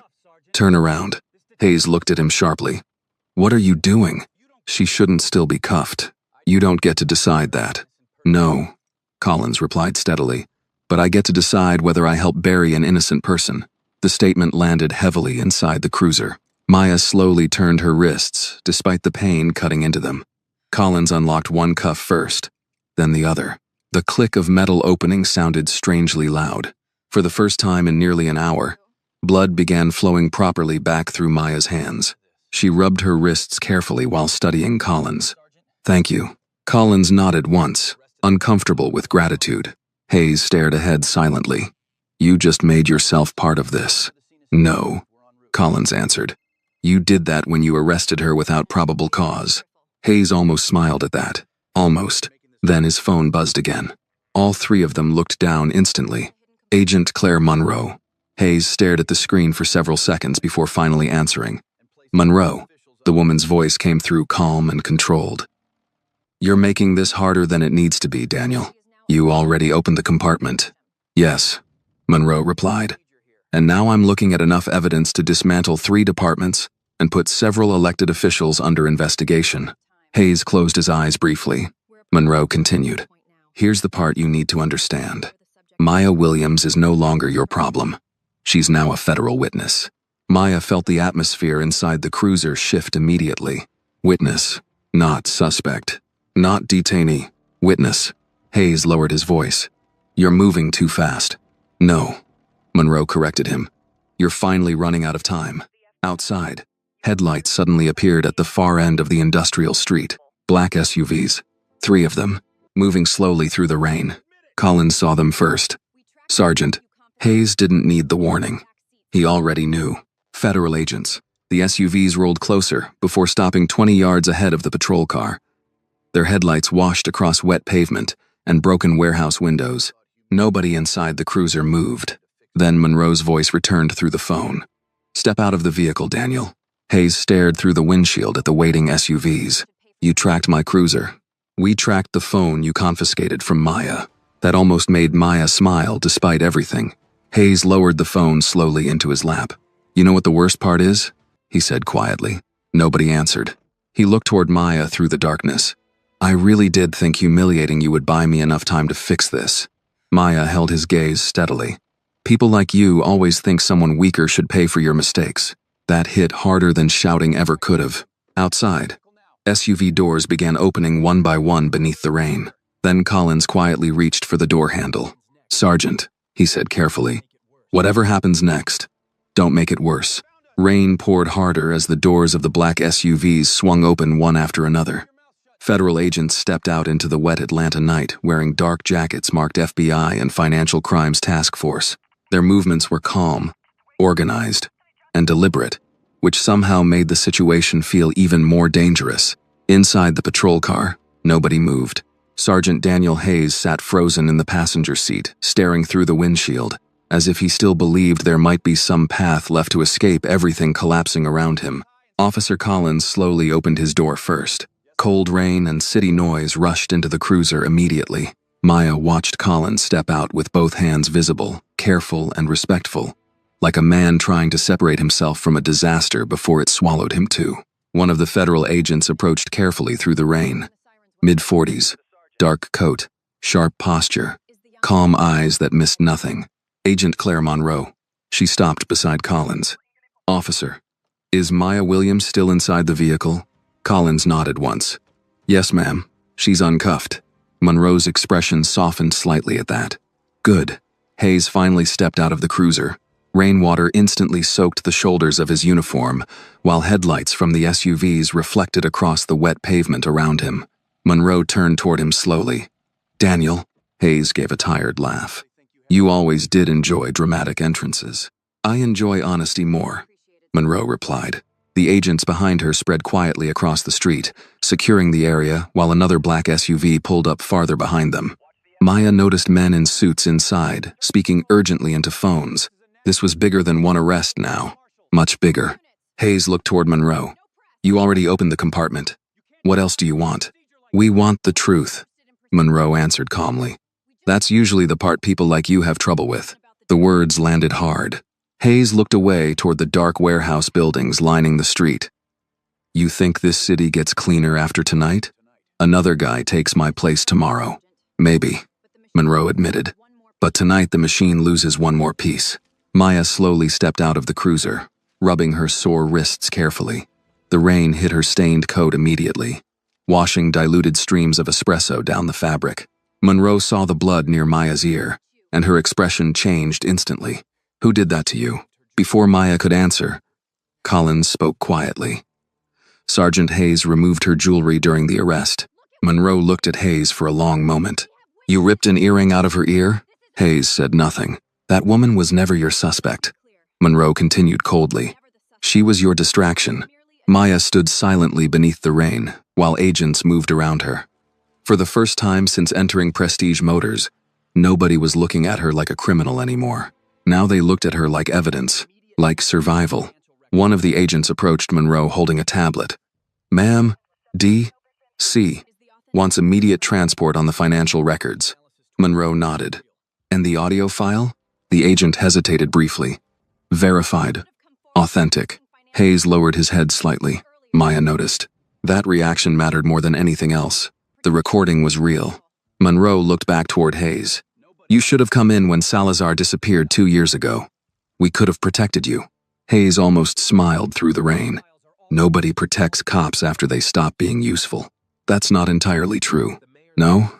Turn around. Hayes looked at him sharply. What are you doing? She shouldn't still be cuffed. You don't get to decide that. No, Collins replied steadily. But I get to decide whether I help bury an innocent person. The statement landed heavily inside the cruiser. Maya slowly turned her wrists, despite the pain cutting into them. Collins unlocked one cuff first, then the other. The click of metal opening sounded strangely loud. For the first time in nearly an hour, Blood began flowing properly back through Maya's hands. She rubbed her wrists carefully while studying Collins. "Thank you." Collins nodded once, uncomfortable with gratitude. Hayes stared ahead silently. "You just made yourself part of this." "No," Collins answered. "You did that when you arrested her without probable cause." Hayes almost smiled at that. Almost. Then his phone buzzed again. All three of them looked down instantly. Agent Claire Monroe. Hayes stared at the screen for several seconds before finally answering. "Monroe." The woman's voice came through calm and controlled. "You're making this harder than it needs to be, Daniel. You already opened the compartment." "Yes," Monroe replied. "And now I'm looking at enough evidence to dismantle 3 departments and put several elected officials under investigation." Hayes closed his eyes briefly. Monroe continued. "Here's the part you need to understand. Maya Williams is no longer your problem. She's now a federal witness." Maya felt the atmosphere inside the cruiser shift immediately. "Witness, not suspect. Not detainee. Witness." Hayes lowered his voice. "You're moving too fast." "No," Monroe corrected him. "You're finally running out of time." Outside, headlights suddenly appeared at the far end of the industrial street. Black SUVs. 3 of them, moving slowly through the rain. Collins saw them first. "Sergeant." Hayes didn't need the warning. He already knew. Federal agents. The SUVs rolled closer before stopping 20 yards ahead of the patrol car. Their headlights washed across wet pavement and broken warehouse windows. Nobody inside the cruiser moved. Then Monroe's voice returned through the phone. "Step out of the vehicle, Daniel." Hayes stared through the windshield at the waiting SUVs. "You tracked my cruiser. We tracked the phone you confiscated from Maya." That almost made Maya smile despite everything. Hayes lowered the phone slowly into his lap. "You know what the worst part is?" he said quietly. Nobody answered. He looked toward Maya through the darkness. "I really did think humiliating you would buy me enough time to fix this." Maya held his gaze steadily. "People like you always think someone weaker should pay for your mistakes." That hit harder than shouting ever could have. Outside, SUV doors began opening one by one beneath the rain. Then Collins quietly reached for the door handle. "Sergeant," he said carefully, "whatever happens next, don't make it worse." Rain poured harder as the doors of the black SUVs swung open one after another. Federal agents stepped out into the wet Atlanta night wearing dark jackets marked FBI and Financial Crimes Task Force. Their movements were calm, organized, and deliberate, which somehow made the situation feel even more dangerous. Inside the patrol car, nobody moved. Sergeant Daniel Hayes sat frozen in the passenger seat, staring through the windshield, as if he still believed there might be some path left to escape everything collapsing around him. Officer Collins slowly opened his door first. Cold rain and city noise rushed into the cruiser immediately. Maya watched Collins step out with both hands visible, careful and respectful, like a man trying to separate himself from a disaster before it swallowed him too. One of the federal agents approached carefully through the rain. Mid-40s, dark coat, sharp posture, calm eyes that missed nothing. Agent Claire Monroe. She stopped beside Collins. "Officer, is Maya Williams still inside the vehicle?" Collins nodded once. "Yes, ma'am. She's uncuffed." Monroe's expression softened slightly at that. "Good." Hayes finally stepped out of the cruiser. Rainwater instantly soaked the shoulders of his uniform, while headlights from the SUVs reflected across the wet pavement around him. Monroe turned toward him slowly. "Daniel," Hayes gave a tired laugh. "You always did enjoy dramatic entrances." "I enjoy honesty more," Monroe replied. The agents behind her spread quietly across the street, securing the area while another black SUV pulled up farther behind them. Maya noticed men in suits inside, speaking urgently into phones. This was bigger than one arrest now. Much bigger. Hayes looked toward Monroe. "You already opened the compartment. What else do you want?" "We want the truth," Monroe answered calmly. "That's usually the part people like you have trouble with." The words landed hard. Hayes looked away toward the dark warehouse buildings lining the street. "You think this city gets cleaner after tonight? Another guy takes my place tomorrow." "Maybe," Monroe admitted. "But tonight the machine loses one more piece." Maya slowly stepped out of the cruiser, rubbing her sore wrists carefully. The rain hit her stained coat immediately, washing diluted streams of espresso down the fabric. Monroe saw the blood near Maya's ear, and her expression changed instantly. "Who did that to you?" Before Maya could answer, Collins spoke quietly. Sergeant Hayes removed her jewelry during the arrest. Monroe looked at Hayes for a long moment. You ripped an earring out of her ear? Hayes said nothing. That woman was never your suspect. Monroe continued coldly. She was your distraction. Maya stood silently beneath the rain, while agents moved around her. For the first time since entering Prestige Motors, nobody was looking at her like a criminal anymore. Now they looked at her like evidence, like survival. One of the agents approached Monroe holding a tablet. Ma'am, D.C. wants immediate transport on the financial records. Monroe nodded. And the audio file? The agent hesitated briefly. Verified. Authentic. Hayes lowered his head slightly. Maya noticed. That reaction mattered more than anything else. The recording was real. Monroe looked back toward Hayes. You should have come in when Salazar disappeared 2 years ago. We could have protected you. Hayes almost smiled through the rain. Nobody protects cops after they stop being useful. That's not entirely true. No?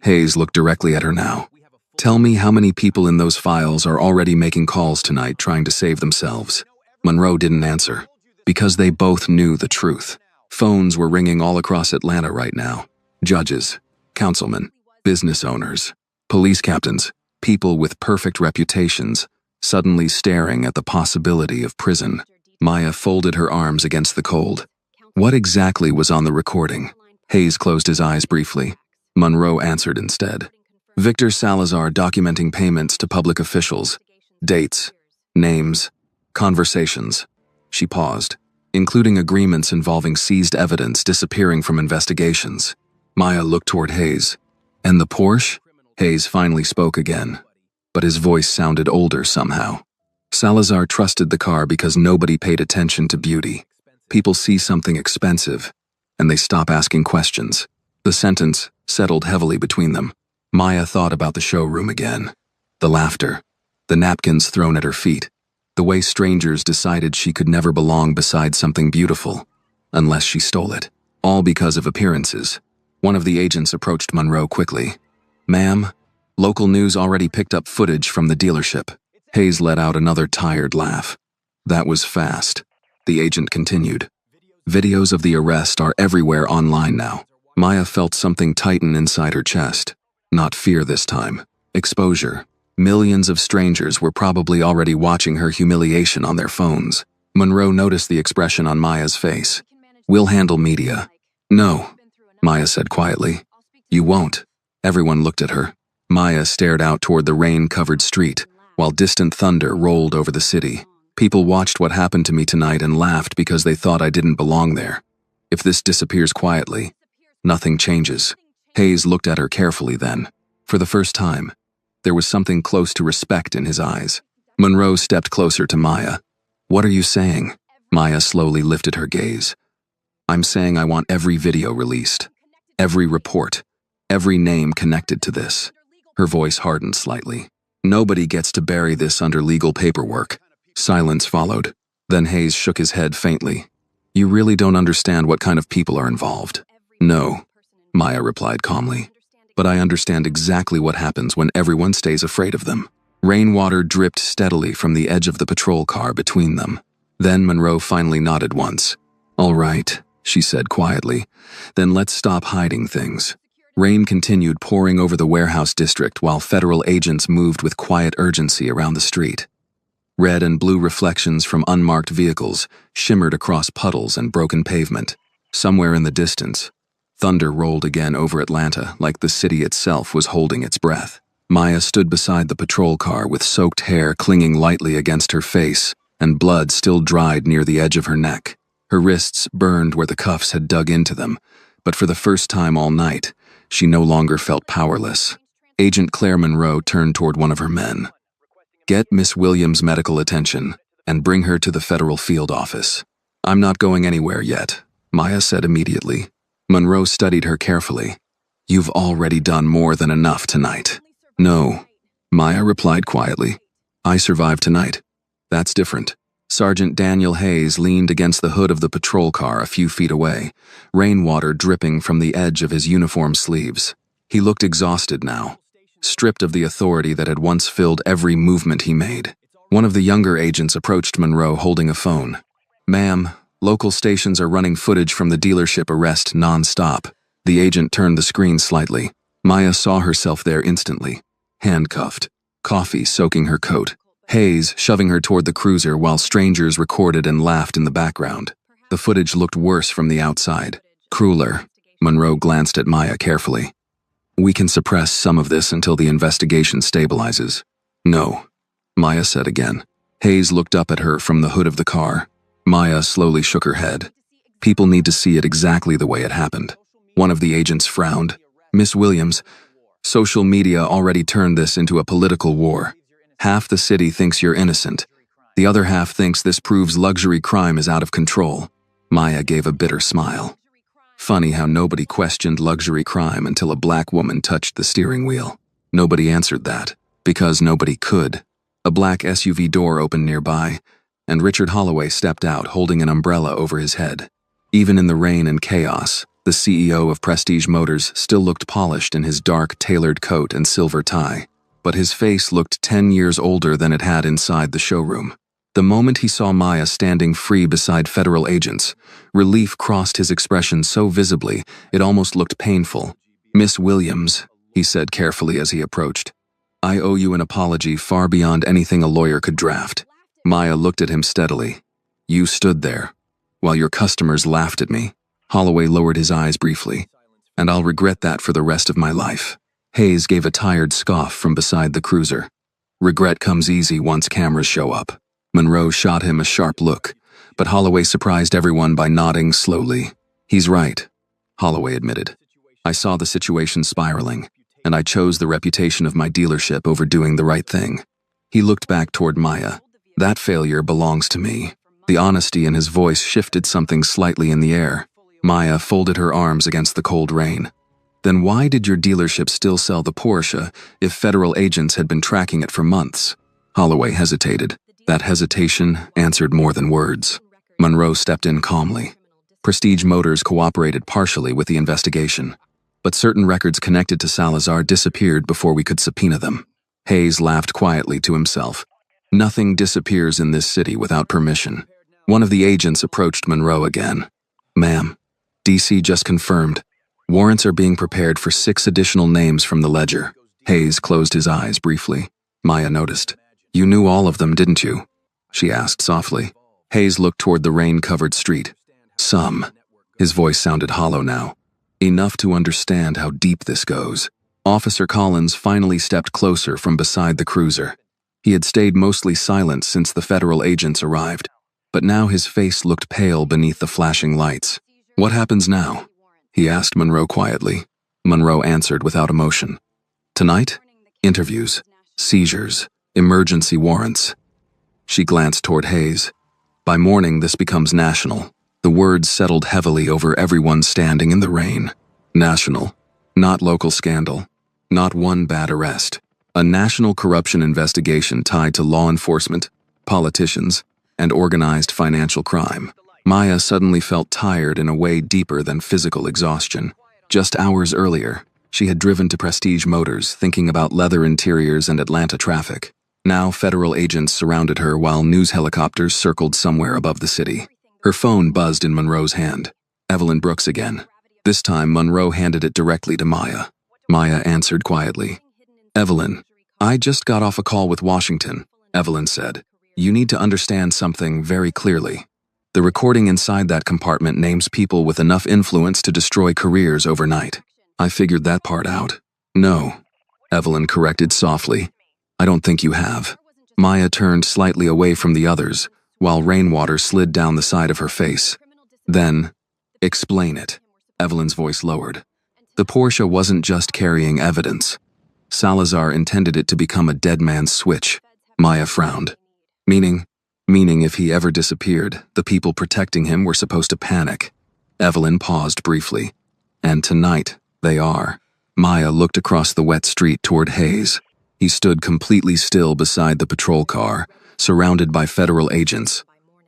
Hayes looked directly at her now. Tell me how many people in those files are already making calls tonight trying to save themselves. Monroe didn't answer. Because they both knew the truth. Phones were ringing all across Atlanta right now. Judges, councilmen, business owners, police captains, people with perfect reputations, suddenly staring at the possibility of prison. Maya folded her arms against the cold. What exactly was on the recording? Hayes closed his eyes briefly. Monroe answered instead. Victor Salazar documenting payments to public officials. Dates, names, conversations. She paused, including agreements involving seized evidence disappearing from investigations. Maya looked toward Hayes. And the Porsche? Hayes finally spoke again, but his voice sounded older somehow. Salazar trusted the car because nobody paid attention to beauty. People see something expensive, and they stop asking questions. The sentence settled heavily between them. Maya thought about the showroom again. The laughter, the napkins thrown at her feet, the way strangers decided she could never belong beside something beautiful, unless she stole it. All because of appearances. One of the agents approached Monroe quickly. Ma'am, local news already picked up footage from the dealership. Hayes let out another tired laugh. That was fast. The agent continued. Videos of the arrest are everywhere online now. Maya felt something tighten inside her chest. Not fear this time. Exposure. Millions of strangers were probably already watching her humiliation on their phones. Monroe noticed the expression on Maya's face. We'll handle media. No, Maya said quietly. You won't. Everyone looked at her. Maya stared out toward the rain-covered street, while distant thunder rolled over the city. People watched what happened to me tonight and laughed because they thought I didn't belong there. If this disappears quietly, nothing changes. Hayes looked at her carefully then. For the first time, there was something close to respect in his eyes. Monroe stepped closer to Maya. What are you saying? Maya slowly lifted her gaze. I'm saying I want every video released. Every report. Every name connected to this. Her voice hardened slightly. Nobody gets to bury this under legal paperwork. Silence followed. Then Hayes shook his head faintly. You really don't understand what kind of people are involved. No, Maya replied calmly. But I understand exactly what happens when everyone stays afraid of them. Rainwater dripped steadily from the edge of the patrol car between them. Then Monroe finally nodded once. All right, she said quietly. Then let's stop hiding things. Rain continued pouring over the warehouse district while federal agents moved with quiet urgency around the street. Red and blue reflections from unmarked vehicles shimmered across puddles and broken pavement. Somewhere in the distance, thunder rolled again over Atlanta like the city itself was holding its breath. Maya stood beside the patrol car with soaked hair clinging lightly against her face and blood still dried near the edge of her neck. Her wrists burned where the cuffs had dug into them, but for the first time all night, she no longer felt powerless. Agent Claire Monroe turned toward one of her men. Get Miss Williams' medical attention and bring her to the federal field office. I'm not going anywhere yet, Maya said immediately. Monroe studied her carefully. You've already done more than enough tonight. No, Maya replied quietly. I survived tonight. That's different. Sergeant Daniel Hayes leaned against the hood of the patrol car a few feet away, rainwater dripping from the edge of his uniform sleeves. He looked exhausted now, stripped of the authority that had once filled every movement he made. One of the younger agents approached Monroe holding a phone. "Ma'am, local stations are running footage from the dealership arrest non-stop." The agent turned the screen slightly. Maya saw herself there instantly. Handcuffed. Coffee soaking her coat. Hayes shoving her toward the cruiser while strangers recorded and laughed in the background. The footage looked worse from the outside. Crueler. Monroe glanced at Maya carefully. "We can suppress some of this until the investigation stabilizes." "No," Maya said again. Hayes looked up at her from the hood of the car. Maya slowly shook her head. "People need to see it exactly the way it happened." One of the agents frowned. "Miss Williams, social media already turned this into a political war. Half the city thinks you're innocent. The other half thinks this proves luxury crime is out of control." Maya gave a bitter smile. Funny how nobody questioned luxury crime until a black woman touched the steering wheel. Nobody answered that, because nobody could. A black SUV door opened nearby, and Richard Holloway stepped out holding an umbrella over his head. Even in the rain and chaos, the CEO of Prestige Motors still looked polished in his dark, tailored coat and silver tie. But his face looked 10 years older than it had inside the showroom. The moment he saw Maya standing free beside federal agents, relief crossed his expression so visibly it almost looked painful. "Miss Williams," he said carefully as he approached, "I owe you an apology far beyond anything a lawyer could draft." Maya looked at him steadily. "You stood there, while your customers laughed at me." Holloway lowered his eyes briefly. "And I'll regret that for the rest of my life." Hayes gave a tired scoff from beside the cruiser. "Regret comes easy once cameras show up." Monroe shot him a sharp look, but Holloway surprised everyone by nodding slowly. "He's right," Holloway admitted. "I saw the situation spiraling, and I chose the reputation of my dealership over doing the right thing." He looked back toward Maya. "That failure belongs to me." The honesty in his voice shifted something slightly in the air. Maya folded her arms against the cold rain. "Then why did your dealership still sell the Porsche if federal agents had been tracking it for months?" Holloway hesitated. That hesitation answered more than words. Monroe stepped in calmly. Prestige Motors cooperated partially with the investigation, but certain records connected to Salazar disappeared before we could subpoena them. Hayes laughed quietly to himself. "Nothing disappears in this city without permission." One of the agents approached Monroe again. "Ma'am, DC just confirmed. Warrants are being prepared for 6 additional names from the ledger." Hayes closed his eyes briefly. Maya noticed. "You knew all of them, didn't you?" she asked softly. Hayes looked toward the rain-covered street. "Some." His voice sounded hollow now. "Enough to understand how deep this goes." Officer Collins finally stepped closer from beside the cruiser. He had stayed mostly silent since the federal agents arrived, but now his face looked pale beneath the flashing lights. "What happens now?" he asked Monroe quietly. Monroe answered without emotion. "Tonight? Interviews, seizures, emergency warrants." She glanced toward Hayes. "By morning, this becomes national." The words settled heavily over everyone standing in the rain. National. Not local scandal. Not one bad arrest. A national corruption investigation tied to law enforcement, politicians, and organized financial crime. Maya suddenly felt tired in a way deeper than physical exhaustion. Just hours earlier, she had driven to Prestige Motors thinking about leather interiors and Atlanta traffic. Now federal agents surrounded her while news helicopters circled somewhere above the city. Her phone buzzed in Monroe's hand. Evelyn Brooks again. This time Monroe handed it directly to Maya. Maya answered quietly. "Evelyn, I just got off a call with Washington," Evelyn said. "You need to understand something very clearly. The recording inside that compartment names people with enough influence to destroy careers overnight." "I figured that part out." "No," Evelyn corrected softly. "I don't think you have." Maya turned slightly away from the others, while rainwater slid down the side of her face. "Then, explain it." Evelyn's voice lowered. "The Porsche wasn't just carrying evidence. Salazar intended it to become a dead man's switch." Maya frowned. Meaning if he ever disappeared, the people protecting him were supposed to panic." Evelyn paused briefly. "And tonight, they are." Maya looked across the wet street toward Hayes. He stood completely still beside the patrol car, surrounded by federal agents,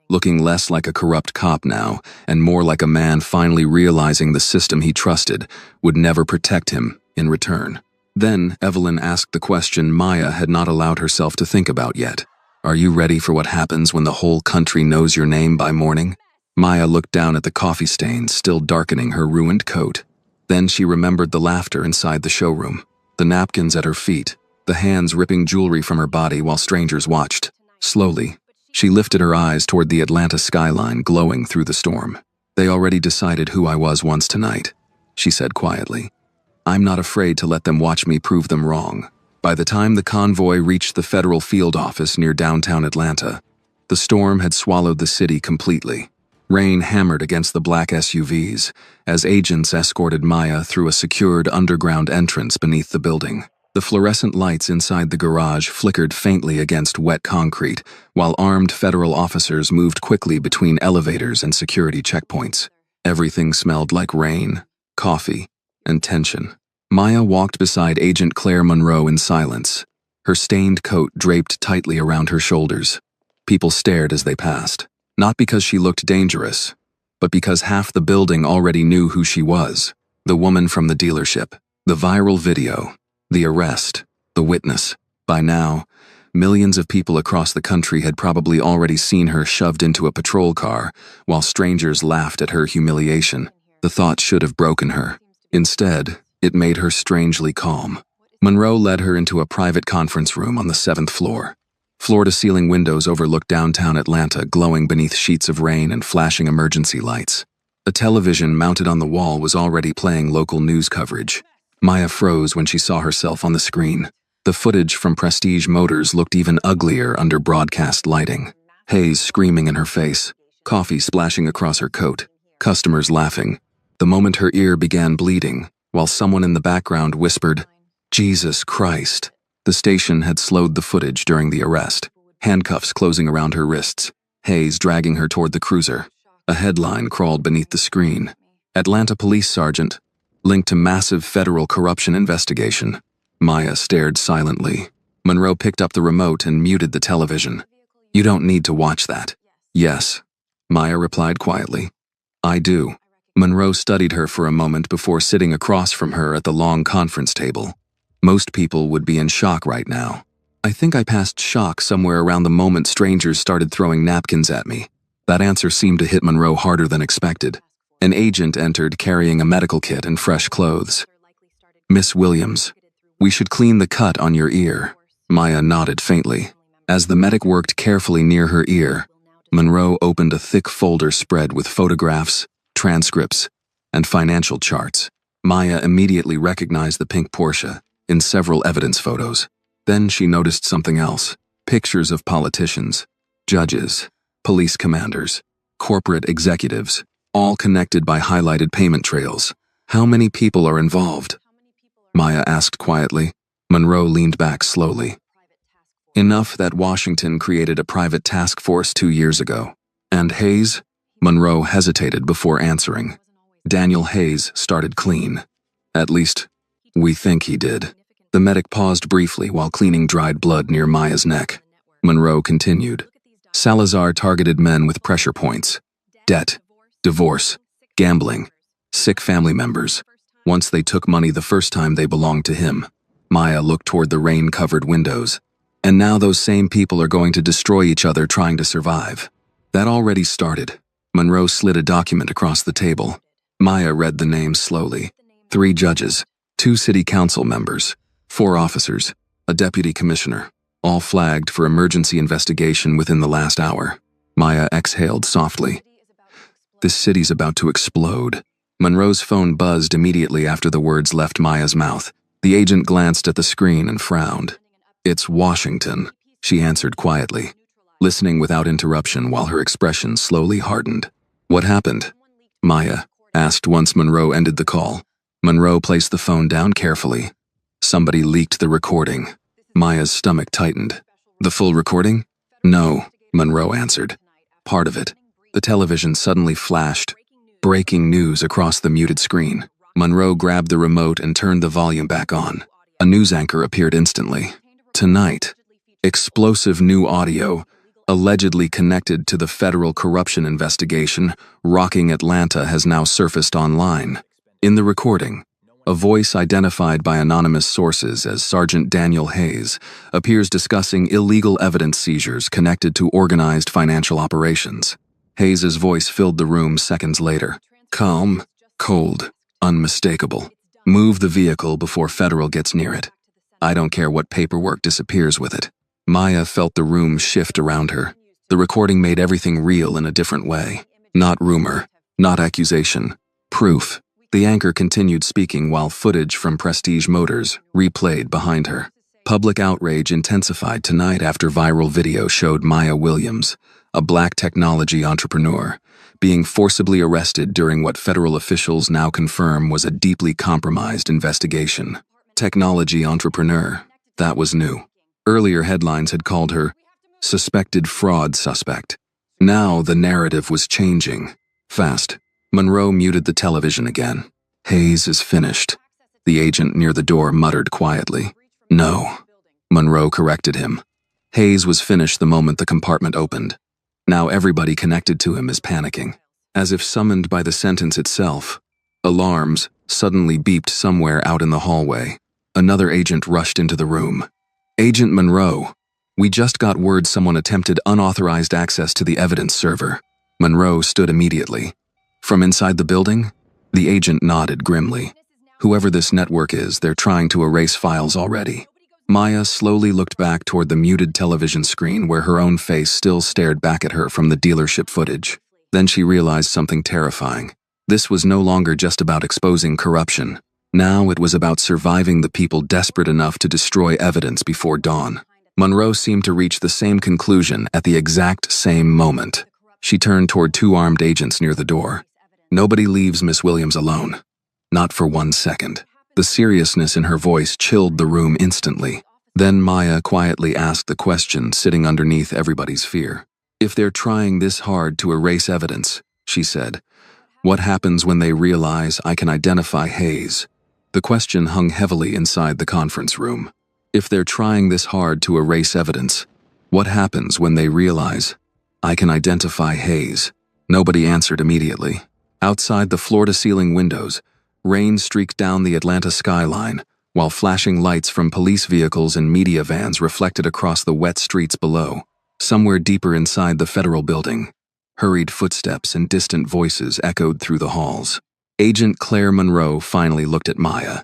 looking less like a corrupt cop now and more like a man finally realizing the system he trusted would never protect him in return. Then Evelyn asked the question Maya had not allowed herself to think about yet. Are you ready for what happens when the whole country knows your name by morning? Maya looked down at the coffee stains still darkening her ruined coat. Then she remembered the laughter inside the showroom, the napkins at her feet, the hands ripping jewelry from her body while strangers watched. Slowly, she lifted her eyes toward the Atlanta skyline glowing through the storm. They already decided who I was once tonight, she said quietly. I'm not afraid to let them watch me prove them wrong. By the time the convoy reached the federal field office near downtown Atlanta, the storm had swallowed the city completely. Rain hammered against the black SUVs as agents escorted Maya through a secured underground entrance beneath the building. The fluorescent lights inside the garage flickered faintly against wet concrete, while armed federal officers moved quickly between elevators and security checkpoints. Everything smelled like rain, coffee, and tension. Maya walked beside Agent Claire Monroe in silence, her stained coat draped tightly around her shoulders. People stared as they passed, not because she looked dangerous, but because half the building already knew who she was. The woman from the dealership, the viral video, the arrest, the witness. By now, millions of people across the country had probably already seen her shoved into a patrol car, while strangers laughed at her humiliation. The thought should have broken her. Instead, it made her strangely calm. Monroe led her into a private conference room on the 7th floor. Floor-to-ceiling windows overlooked downtown Atlanta, glowing beneath sheets of rain and flashing emergency lights. A television mounted on the wall was already playing local news coverage. Maya froze when she saw herself on the screen. The footage from Prestige Motors looked even uglier under broadcast lighting. Haze screaming in her face, coffee splashing across her coat, customers laughing. The moment her ear began bleeding, while someone in the background whispered, "Jesus Christ." The station had slowed the footage during the arrest, handcuffs closing around her wrists, Haze dragging her toward the cruiser. A headline crawled beneath the screen. Atlanta Police Sergeant, linked to massive federal corruption investigation. Maya stared silently. Monroe picked up the remote and muted the television. You don't need to watch that. Yes, Maya replied quietly. I do. Monroe studied her for a moment before sitting across from her at the long conference table. Most people would be in shock right now. I think I passed shock somewhere around the moment strangers started throwing napkins at me. That answer seemed to hit Monroe harder than expected. An agent entered carrying a medical kit and fresh clothes. Miss Williams, we should clean the cut on your ear. Maya nodded faintly. As the medic worked carefully near her ear, Monroe opened a thick folder spread with photographs, transcripts, and financial charts. Maya immediately recognized the pink Porsche in several evidence photos. Then she noticed something else. Pictures of politicians, judges, police commanders, corporate executives, all connected by highlighted payment trails. How many people are involved? Maya asked quietly. Monroe leaned back slowly. Enough that Washington created a private task force 2 years ago. And Hayes? Monroe hesitated before answering. Daniel Hayes started clean. At least, we think he did. The medic paused briefly while cleaning dried blood near Maya's neck. Monroe continued. Salazar targeted men with pressure points. Debt, divorce, gambling, sick family members. Once they took money the first time they belonged to him. Maya looked toward the rain-covered windows. And now those same people are going to destroy each other trying to survive. That already started. Monroe slid a document across the table. Maya read the names slowly. 3 judges, 2 city council members, 4 officers, a deputy commissioner, all flagged for emergency investigation within the last hour. Maya exhaled softly. This city's about to explode. Monroe's phone buzzed immediately after the words left Maya's mouth. The agent glanced at the screen and frowned. It's Washington, she answered quietly, listening without interruption while her expression slowly hardened. What happened? Maya asked once Monroe ended the call. Monroe placed the phone down carefully. Somebody leaked the recording. Maya's stomach tightened. The full recording? No, Monroe answered. Part of it. The television suddenly flashed. Breaking news across the muted screen. Monroe grabbed the remote and turned the volume back on. A news anchor appeared instantly. Tonight, explosive new audio, allegedly connected to the federal corruption investigation rocking Atlanta, has now surfaced online. In the recording, A voice identified by anonymous sources as Sergeant Daniel Hayes appears discussing illegal evidence seizures connected to organized financial operations. Hayes's voice filled the room seconds later. Calm, cold, unmistakable. Move the vehicle before Federal gets near it. I don't care what paperwork disappears with it. Maya felt the room shift around her. The recording made everything real in a different way. Not rumor, not accusation, proof. The anchor continued speaking while footage from Prestige Motors replayed behind her. Public outrage intensified tonight after viral video showed Maya Williams, a black technology entrepreneur, being forcibly arrested during what federal officials now confirm was a deeply compromised investigation. Technology entrepreneur, that was new. Earlier headlines had called her suspected fraud suspect. Now the narrative was changing. Fast. Monroe muted the television again. Hayes is finished. The agent near the door muttered quietly. No. Monroe corrected him. Hayes was finished the moment the compartment opened. Now everybody connected to him is panicking. As if summoned by the sentence itself, alarms suddenly beeped somewhere out in the hallway. Another agent rushed into the room. Agent Monroe, we just got word someone attempted unauthorized access to the evidence server. Monroe stood immediately. From inside the building? The agent nodded grimly. Whoever this network is, they're trying to erase files already. Maya slowly looked back toward the muted television screen where her own face still stared back at her from the dealership footage. Then she realized something terrifying. This was no longer just about exposing corruption. Now it was about surviving the people desperate enough to destroy evidence before dawn. Monroe seemed to reach the same conclusion at the exact same moment. She turned toward two armed agents near the door. Nobody leaves Miss Williams alone. Not for 1 second. The seriousness in her voice chilled the room instantly. Then Maya quietly asked the question sitting underneath everybody's fear. If they're trying this hard to erase evidence, she said, what happens when they realize I can identify Hayes? The question hung heavily inside the conference room. If they're trying this hard to erase evidence, what happens when they realize I can identify Hayes? Nobody answered immediately. Outside the floor-to-ceiling windows, rain streaked down the Atlanta skyline, while flashing lights from police vehicles and media vans reflected across the wet streets below. Somewhere deeper inside the federal building, hurried footsteps and distant voices echoed through the halls. Agent Claire Monroe finally looked at Maya.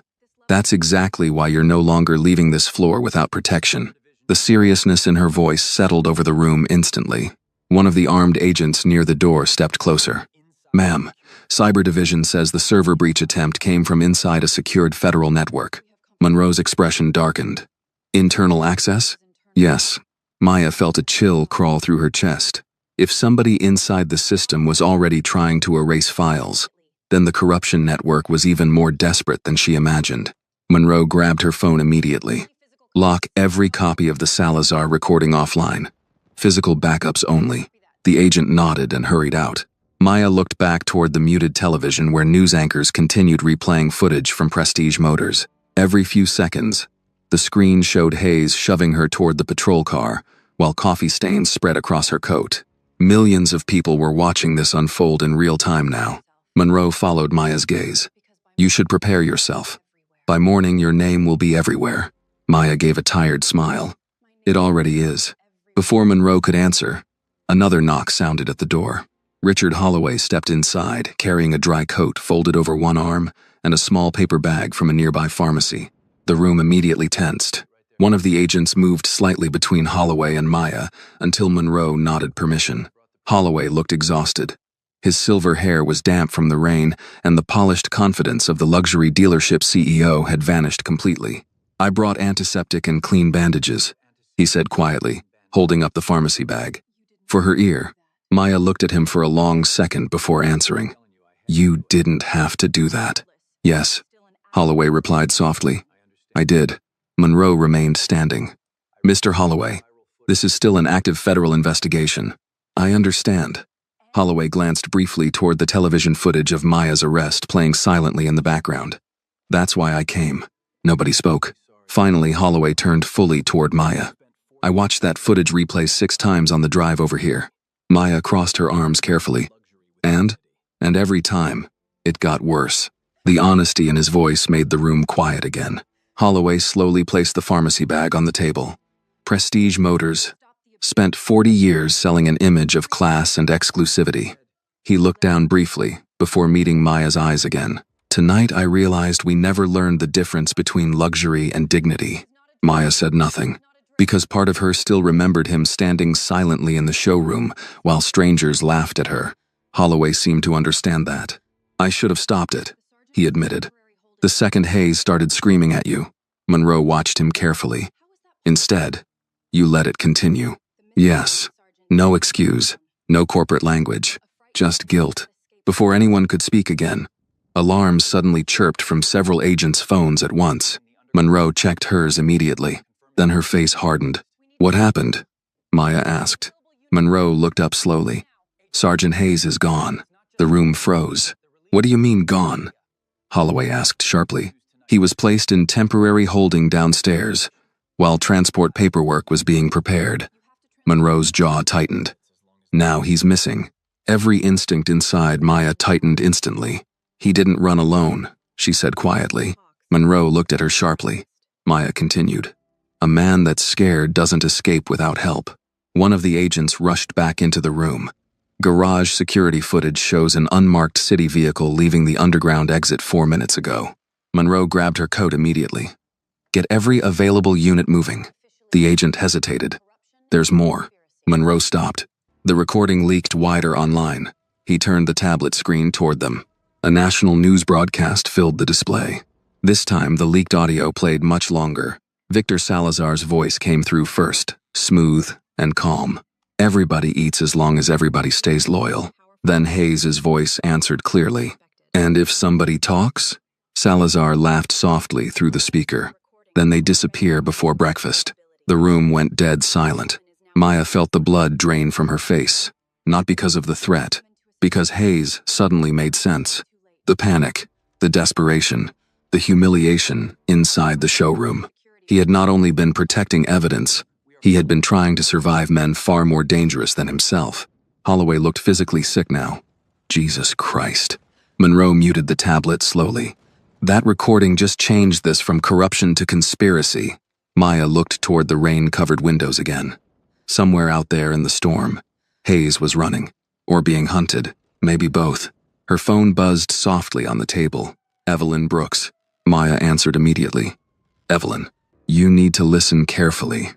That's exactly why you're no longer leaving this floor without protection. The seriousness in her voice settled over the room instantly. One of the armed agents near the door stepped closer. Ma'am, Cyber Division says the server breach attempt came from inside a secured federal network. Monroe's expression darkened. Internal access? Yes. Maya felt a chill crawl through her chest. If somebody inside the system was already trying to erase files, then the corruption network was even more desperate than she imagined. Monroe grabbed her phone immediately. Lock every copy of the Salazar recording offline. Physical backups only. The agent nodded and hurried out. Maya looked back toward the muted television where news anchors continued replaying footage from Prestige Motors. Every few seconds, the screen showed Hayes shoving her toward the patrol car, while coffee stains spread across her coat. Millions of people were watching this unfold in real time now. Monroe followed Maya's gaze. You should prepare yourself. By morning, your name will be everywhere. Maya gave a tired smile. It already is. Before Monroe could answer, another knock sounded at the door. Richard Holloway stepped inside, carrying a dry coat folded over one arm and a small paper bag from a nearby pharmacy. The room immediately tensed. One of the agents moved slightly between Holloway and Maya until Monroe nodded permission. Holloway looked exhausted. His silver hair was damp from the rain, and the polished confidence of the luxury dealership CEO had vanished completely. I brought antiseptic and clean bandages, he said quietly, holding up the pharmacy bag. For her ear, Maya looked at him for a long second before answering. You didn't have to do that. Yes, Holloway replied softly. I did. Monroe remained standing. Mr. Holloway, this is still an active federal investigation. I understand. Holloway glanced briefly toward the television footage of Maya's arrest playing silently in the background. That's why I came. Nobody spoke. Finally, Holloway turned fully toward Maya. I watched that footage replay 6 times on the drive over here. Maya crossed her arms carefully. And every time, it got worse. The honesty in his voice made the room quiet again. Holloway slowly placed the pharmacy bag on the table. Prestige Motors. Spent 40 years selling an image of class and exclusivity. He looked down briefly, before meeting Maya's eyes again. Tonight I realized we never learned the difference between luxury and dignity. Maya said nothing, because part of her still remembered him standing silently in the showroom while strangers laughed at her. Holloway seemed to understand that. I should have stopped it, he admitted. The second Hayes started screaming at you. Monroe watched him carefully. Instead, you let it continue. Yes. No excuse, no corporate language, just guilt. Before anyone could speak again, alarms suddenly chirped from several agents' phones at once. Monroe checked hers immediately. Then her face hardened. What happened? Maya asked. Monroe looked up slowly. Sergeant Hayes is gone. The room froze. What do you mean gone? Holloway asked sharply. He was placed in temporary holding downstairs, while transport paperwork was being prepared. Monroe's jaw tightened. Now he's missing. Every instinct inside Maya tightened instantly. He didn't run alone, she said quietly. Monroe looked at her sharply. Maya continued. A man that's scared doesn't escape without help. One of the agents rushed back into the room. Garage security footage shows an unmarked city vehicle leaving the underground exit 4 minutes ago. Monroe grabbed her coat immediately. Get every available unit moving. The agent hesitated. There's more. Monroe stopped. The recording leaked wider online. He turned the tablet screen toward them. A national news broadcast filled the display. This time, the leaked audio played much longer. Victor Salazar's voice came through first, smooth and calm. Everybody eats as long as everybody stays loyal. Then Hayes's voice answered clearly. And if somebody talks? Salazar laughed softly through the speaker. Then they disappear before breakfast. The room went dead silent. Maya felt the blood drain from her face, not because of the threat, because Hayes suddenly made sense. The panic, the desperation, the humiliation inside the showroom. He had not only been protecting evidence, he had been trying to survive men far more dangerous than himself. Holloway looked physically sick now. Jesus Christ. Monroe muted the tablet slowly. That recording just changed this from corruption to conspiracy. Maya looked toward the rain-covered windows again. Somewhere out there in the storm, Hayes was running, or being hunted, maybe both. Her phone buzzed softly on the table. Evelyn Brooks. Maya answered immediately. Evelyn, you need to listen carefully,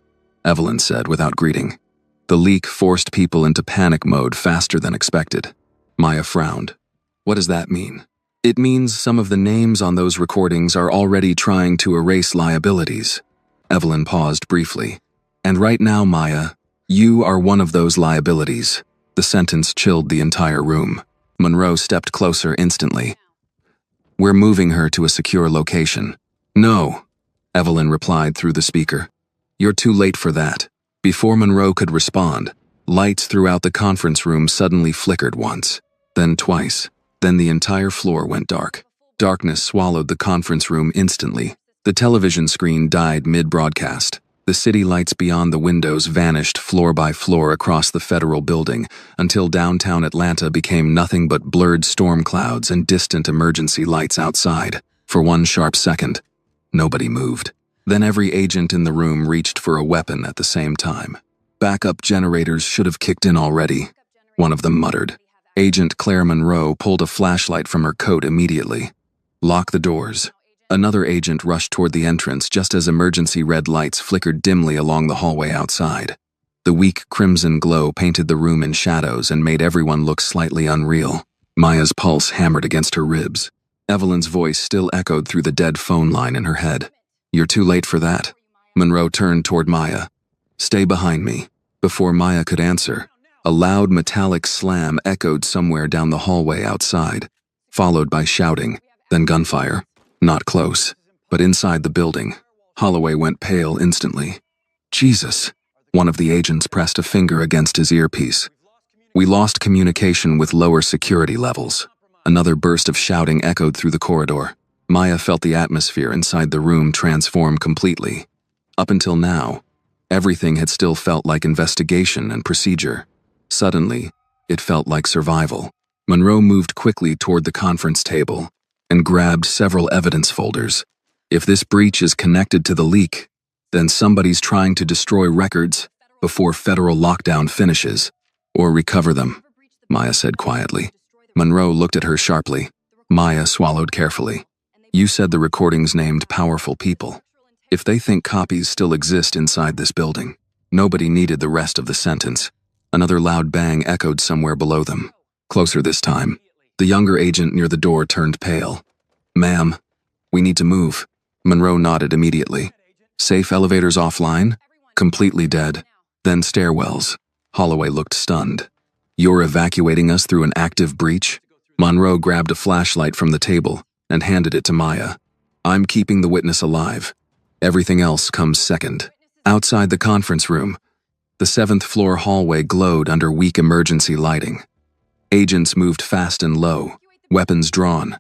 Evelyn said without greeting. The leak forced people into panic mode faster than expected. Maya frowned. What does that mean? It means some of the names on those recordings are already trying to erase liabilities. Evelyn paused briefly. And right now, Maya, you are one of those liabilities. The sentence chilled the entire room. Monroe stepped closer instantly. We're moving her to a secure location. No, Evelyn replied through the speaker. You're too late for that. Before Monroe could respond, lights throughout the conference room suddenly flickered once, then twice. Then the entire floor went dark. Darkness swallowed the conference room instantly. The television screen died mid-broadcast. The city lights beyond the windows vanished floor by floor across the federal building until downtown Atlanta became nothing but blurred storm clouds and distant emergency lights outside. For one sharp second, nobody moved. Then every agent in the room reached for a weapon at the same time. Backup generators should have kicked in already, one of them muttered. Agent Claire Monroe pulled a flashlight from her coat immediately. Lock the doors. Another agent rushed toward the entrance just as emergency red lights flickered dimly along the hallway outside. The weak crimson glow painted the room in shadows and made everyone look slightly unreal. Maya's pulse hammered against her ribs. Evelyn's voice still echoed through the dead phone line in her head. You're too late for that. Monroe turned toward Maya. Stay behind me. Before Maya could answer, a loud metallic slam echoed somewhere down the hallway outside, followed by shouting, then gunfire. Not close, but inside the building. Holloway went pale instantly. Jesus. One of the agents pressed a finger against his earpiece. We lost communication with lower security levels. Another burst of shouting echoed through the corridor. Maya felt the atmosphere inside the room transform completely. Up until now, everything had still felt like investigation and procedure. Suddenly, it felt like survival. Monroe moved quickly toward the conference table. and grabbed several evidence folders. If this breach is connected to the leak, then somebody's trying to destroy records before federal lockdown finishes, or recover them, Maya said quietly. Monroe looked at her sharply. Maya swallowed carefully. You said the recordings named powerful people. If they think copies still exist inside this building, nobody needed the rest of the sentence. Another loud bang echoed somewhere below them. Closer this time. The younger agent near the door turned pale. Ma'am, we need to move. Monroe nodded immediately. Safe elevators offline? Completely dead. Then stairwells. Holloway looked stunned. You're evacuating us through an active breach? Monroe grabbed a flashlight from the table and handed it to Maya. I'm keeping the witness alive. Everything else comes second. Outside the conference room, the 7th floor hallway glowed under weak emergency lighting. Agents moved fast and low, weapons drawn,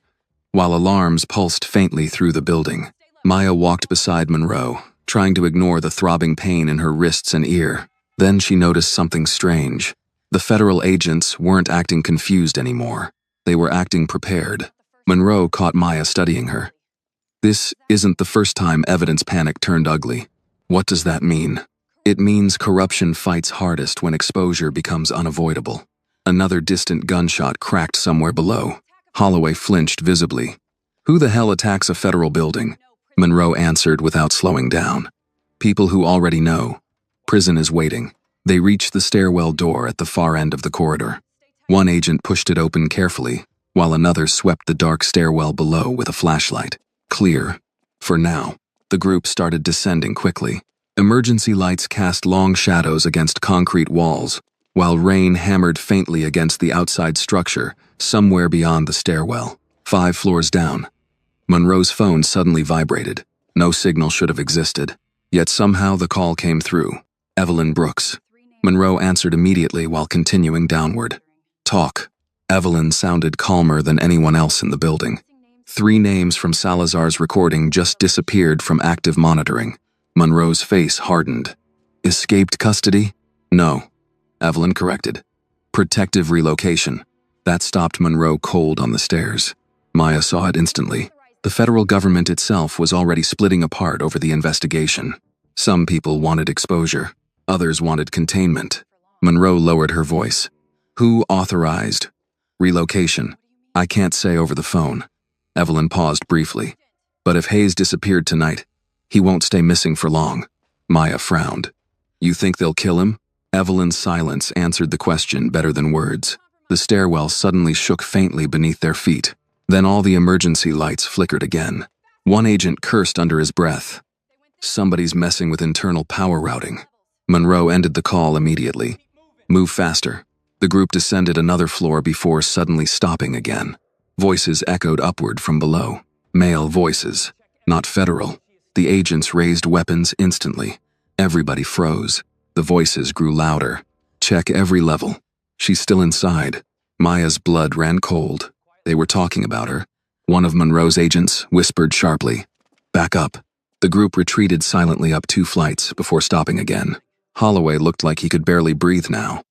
while alarms pulsed faintly through the building. Maya walked beside Monroe, trying to ignore the throbbing pain in her wrists and ear. Then she noticed something strange. The federal agents weren't acting confused anymore. They were acting prepared. Monroe caught Maya studying her. This isn't the first time evidence panic turned ugly. What does that mean? It means corruption fights hardest when exposure becomes unavoidable. Another distant gunshot cracked somewhere below. Holloway flinched visibly. Who the hell attacks a federal building? Monroe answered without slowing down. People who already know. Prison is waiting. They reached the stairwell door at the far end of the corridor. One agent pushed it open carefully, while another swept the dark stairwell below with a flashlight. Clear. For now. The group started descending quickly. Emergency lights cast long shadows against concrete walls, while rain hammered faintly against the outside structure, somewhere beyond the stairwell. 5 floors down. Monroe's phone suddenly vibrated. No signal should have existed. Yet somehow the call came through. Evelyn Brooks. Monroe answered immediately while continuing downward. Talk. Evelyn sounded calmer than anyone else in the building. 3 names from Salazar's recording just disappeared from active monitoring. Monroe's face hardened. Escaped custody? No. Evelyn corrected. Protective relocation. That stopped Monroe cold on the stairs. Maya saw it instantly. The federal government itself was already splitting apart over the investigation. Some people wanted exposure. Others wanted containment. Monroe lowered her voice. Who authorized relocation? I can't say over the phone. Evelyn paused briefly. But if Hayes disappeared tonight, he won't stay missing for long. Maya frowned. You think they'll kill him? Evelyn's silence answered the question better than words. The stairwell suddenly shook faintly beneath their feet. Then all the emergency lights flickered again. One agent cursed under his breath. Somebody's messing with internal power routing. Monroe ended the call immediately. Move faster. The group descended another floor before suddenly stopping again. Voices echoed upward from below. Male voices. Not federal. The agents raised weapons instantly. Everybody froze. The voices grew louder. Check every level. She's still inside. Maya's blood ran cold. They were talking about her. One of Monroe's agents whispered sharply. Back up. The group retreated silently up 2 flights before stopping again. Holloway looked like he could barely breathe now.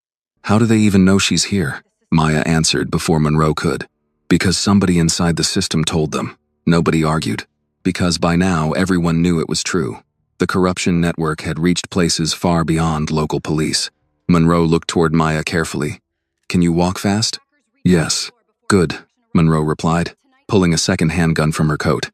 How do they even know she's here? Maya answered before Monroe could. Because somebody inside the system told them. Nobody argued. Because by now everyone knew it was true. The corruption network had reached places far beyond local police. Monroe looked toward Maya carefully. Can you walk fast? Yes. Good, Monroe replied, pulling a second handgun from her coat.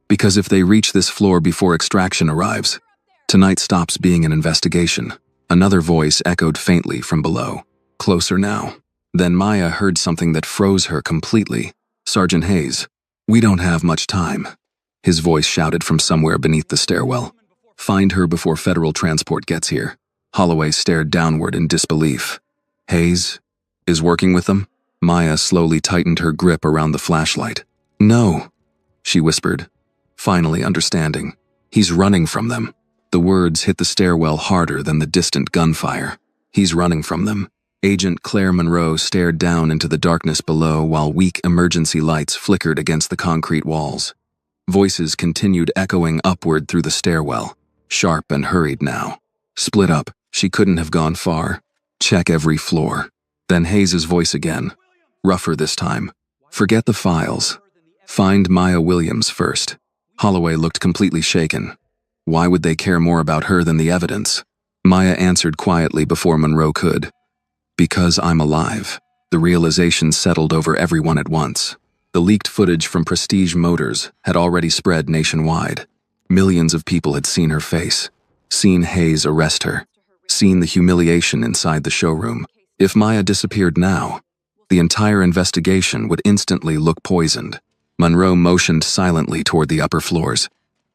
Because if they reach this floor before extraction arrives, tonight stops being an investigation. Another voice echoed faintly from below. Closer now. Then Maya heard something that froze her completely. Sergeant Hayes. We don't have much time. His voice shouted from somewhere beneath the stairwell. Find her before federal transport gets here. Holloway stared downward in disbelief. Hayes is working with them? Maya slowly tightened her grip around the flashlight. No, she whispered, finally understanding. He's running from them. The words hit the stairwell harder than the distant gunfire. He's running from them. Agent Claire Monroe stared down into the darkness below while weak emergency lights flickered against the concrete walls. Voices continued echoing upward through the stairwell, sharp and hurried now. Split up. She couldn't have gone far. Check every floor. Then Hayes's voice again. Rougher this time. Forget the files. Find Maya Williams first. Holloway looked completely shaken. Why would they care more about her than the evidence? Maya answered quietly before Monroe could. Because I'm alive. The realization settled over everyone at once. The leaked footage from Prestige Motors had already spread nationwide. Millions of people had seen her face, seen Hayes arrest her, seen the humiliation inside the showroom. If Maya disappeared now, the entire investigation would instantly look poisoned. Monroe motioned silently toward the upper floors.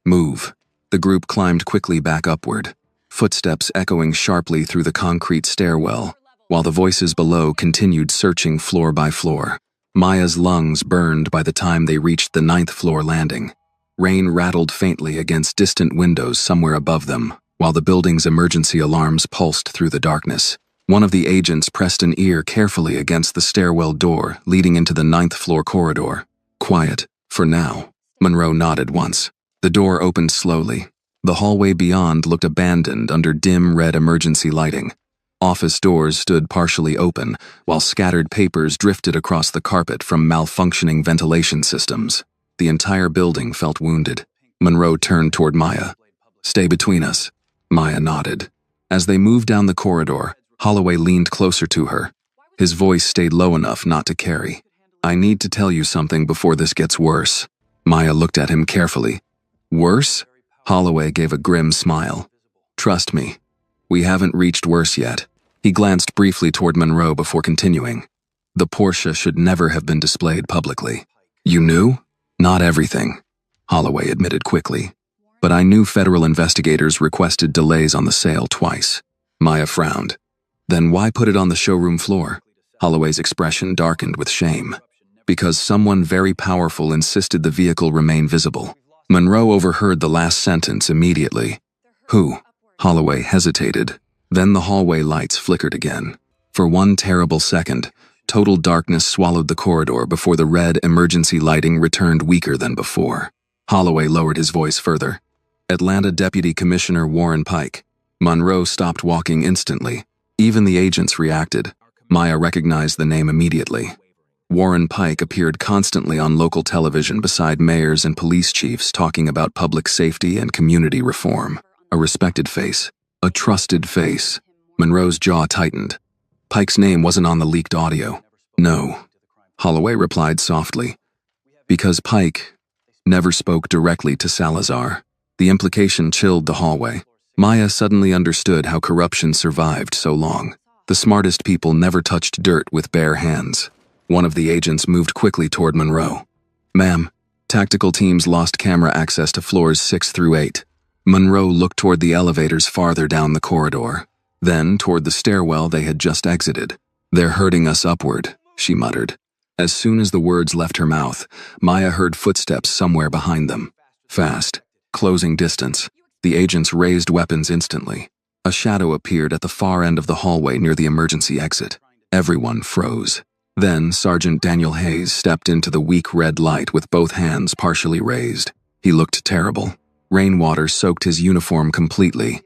Move. The group climbed quickly back upward, footsteps echoing sharply through the concrete stairwell, while the voices below continued searching floor by floor. Maya's lungs burned by the time they reached the 9th floor landing. Rain rattled faintly against distant windows somewhere above them, while the building's emergency alarms pulsed through the darkness. One of the agents pressed an ear carefully against the stairwell door leading into the 9th floor corridor. Quiet, for now. Monroe nodded once. The door opened slowly. The hallway beyond looked abandoned under dim red emergency lighting. Office doors stood partially open, while scattered papers drifted across the carpet from malfunctioning ventilation systems. The entire building felt wounded. Monroe turned toward Maya. Stay between us. Maya nodded. As they moved down the corridor, Holloway leaned closer to her. His voice stayed low enough not to carry. I need to tell you something before this gets worse. Maya looked at him carefully. Worse? Holloway gave a grim smile. Trust me. We haven't reached worse yet. He glanced briefly toward Monroe before continuing. The Porsche should never have been displayed publicly. You knew? Not everything, Holloway admitted quickly. But I knew federal investigators requested delays on the sale twice. Maya frowned. Then why put it on the showroom floor? Holloway's expression darkened with shame. Because someone very powerful insisted the vehicle remain visible. Monroe overheard the last sentence immediately. Who? Holloway hesitated. Then the hallway lights flickered again. For one terrible second, total darkness swallowed the corridor before the red emergency lighting returned weaker than before. Holloway lowered his voice further. Atlanta Deputy Commissioner Warren Pike. Monroe stopped walking instantly. Even the agents reacted. Maya recognized the name immediately. Warren Pike appeared constantly on local television beside mayors and police chiefs talking about public safety and community reform. A respected face. A trusted face. Monroe's jaw tightened. Pike's name wasn't on the leaked audio. No. Holloway replied softly. Because Pike never spoke directly to Salazar. The implication chilled the hallway. Maya suddenly understood how corruption survived so long. The smartest people never touched dirt with bare hands. One of the agents moved quickly toward Monroe. Ma'am, tactical teams lost camera access to floors 6 through 8. Monroe looked toward the elevators farther down the corridor, then toward the stairwell they had just exited. They're herding us upward, she muttered. As soon as the words left her mouth, Maya heard footsteps somewhere behind them. Fast, closing distance. The agents raised weapons instantly. A shadow appeared at the far end of the hallway near the emergency exit. Everyone froze. Then Sergeant Daniel Hayes stepped into the weak red light with both hands partially raised. He looked terrible. Rainwater soaked his uniform completely.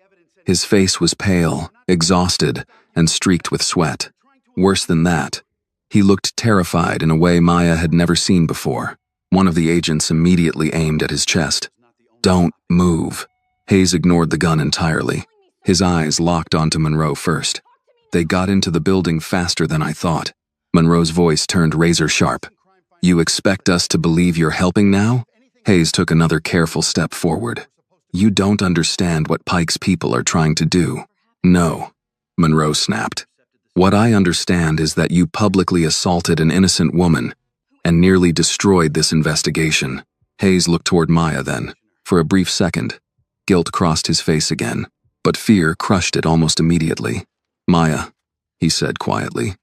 His face was pale, exhausted, and streaked with sweat. Worse than that, he looked terrified in a way Maya had never seen before. One of the agents immediately aimed at his chest. Don't move. Hayes ignored the gun entirely. His eyes locked onto Monroe first. They got into the building faster than I thought. Monroe's voice turned razor sharp. You expect us to believe you're helping now? Hayes took another careful step forward. You don't understand what Pike's people are trying to do. No, Monroe snapped. What I understand is that you publicly assaulted an innocent woman and nearly destroyed this investigation. Hayes looked toward Maya then. For a brief second, guilt crossed his face again, but fear crushed it almost immediately. Maya, he said quietly.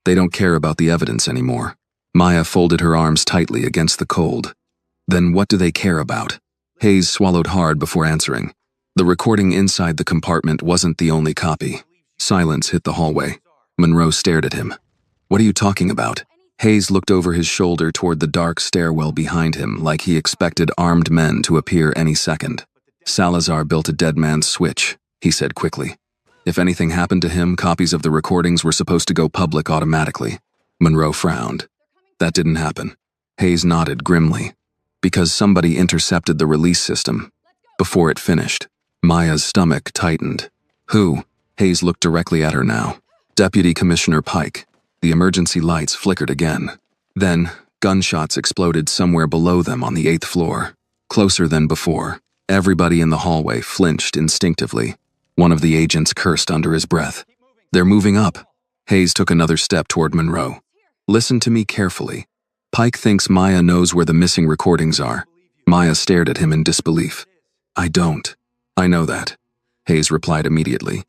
They don't care about the evidence anymore. Maya folded her arms tightly against the cold. Then what do they care about? Hayes swallowed hard before answering. The recording inside the compartment wasn't the only copy. Silence hit the hallway. Monroe stared at him. What are you talking about? Hayes looked over his shoulder toward the dark stairwell behind him like he expected armed men to appear any second. Salazar built a dead man's switch, he said quickly. If anything happened to him, copies of the recordings were supposed to go public automatically. Monroe frowned. That didn't happen. Hayes nodded grimly. Because somebody intercepted the release system. Before it finished, Maya's stomach tightened. Who? Hayes looked directly at her now. Deputy Commissioner Pike. The emergency lights flickered again. Then, gunshots exploded somewhere below them on the 8th floor. Closer than before. Everybody in the hallway flinched instinctively. One of the agents cursed under his breath. They're moving up. Hayes took another step toward Monroe. Listen to me carefully. Pike thinks Maya knows where the missing recordings are. Maya stared at him in disbelief. I don't. I know that, Hayes replied immediately.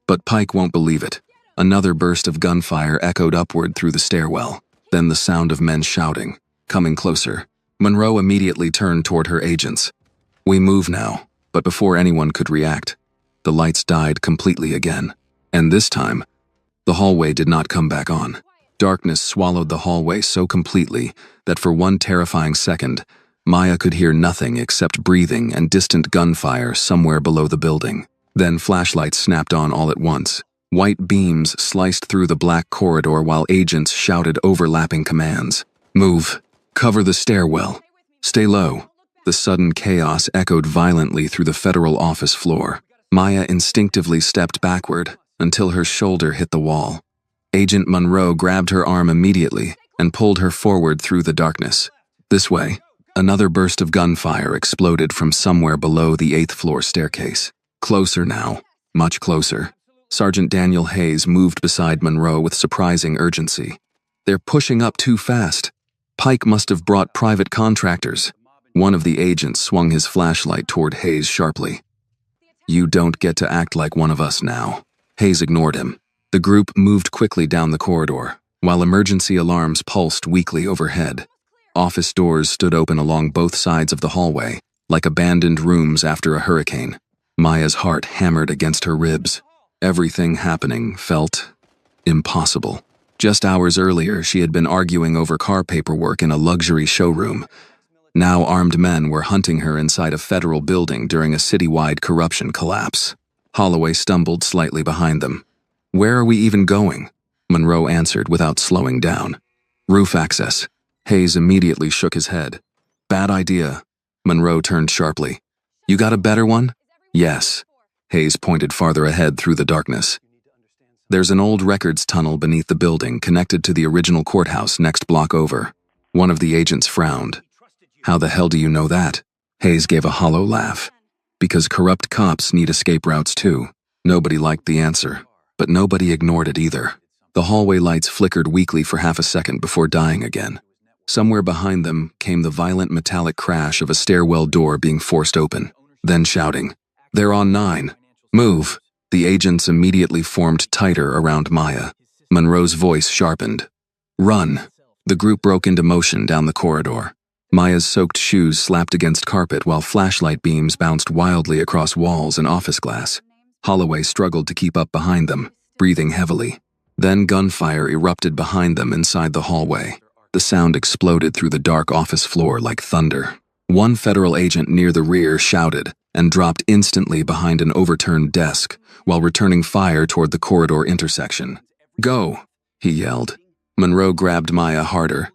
But Pike won't believe it. Another burst of gunfire echoed upward through the stairwell, then the sound of men shouting, coming closer. Monroe immediately turned toward her agents. We move now, but before anyone could react, the lights died completely again. And this time, the hallway did not come back on. Darkness swallowed the hallway so completely that for one terrifying second, Maya could hear nothing except breathing and distant gunfire somewhere below the building. Then flashlights snapped on all at once. White beams sliced through the black corridor while agents shouted overlapping commands. Move. Cover the stairwell. Stay low. The sudden chaos echoed violently through the federal office floor. Maya instinctively stepped backward until her shoulder hit the wall. Agent Monroe grabbed her arm immediately and pulled her forward through the darkness. This way. Another burst of gunfire exploded from somewhere below the 8th floor staircase. Closer now. Much closer. Sergeant Daniel Hayes moved beside Monroe with surprising urgency. They're pushing up too fast. Pike must have brought private contractors. One of the agents swung his flashlight toward Hayes sharply. You don't get to act like one of us now. Hayes ignored him. The group moved quickly down the corridor, while emergency alarms pulsed weakly overhead. Office doors stood open along both sides of the hallway, like abandoned rooms after a hurricane. Maya's heart hammered against her ribs. Everything happening felt impossible. Just hours earlier, she had been arguing over car paperwork in a luxury showroom. Now armed men were hunting her inside a federal building during a citywide corruption collapse. Holloway stumbled slightly behind them. Where are we even going? Monroe answered without slowing down. Roof access. Hayes immediately shook his head. Bad idea. Monroe turned sharply. You got a better one? Yes. Hayes pointed farther ahead through the darkness. There's an old records tunnel beneath the building connected to the original courthouse next block over. One of the agents frowned. How the hell do you know that? Hayes gave a hollow laugh. Because corrupt cops need escape routes too. Nobody liked the answer, but nobody ignored it either. The hallway lights flickered weakly for half a second before dying again. Somewhere behind them came the violent metallic crash of a stairwell door being forced open, then shouting, They're on 9. Move. The agents immediately formed tighter around Maya. Monroe's voice sharpened. Run. The group broke into motion down the corridor. Maya's soaked shoes slapped against carpet while flashlight beams bounced wildly across walls and office glass. Holloway struggled to keep up behind them, breathing heavily. Then gunfire erupted behind them inside the hallway. The sound exploded through the dark office floor like thunder. One federal agent near the rear shouted and dropped instantly behind an overturned desk while returning fire toward the corridor intersection. Go, he yelled. Monroe grabbed Maya harder.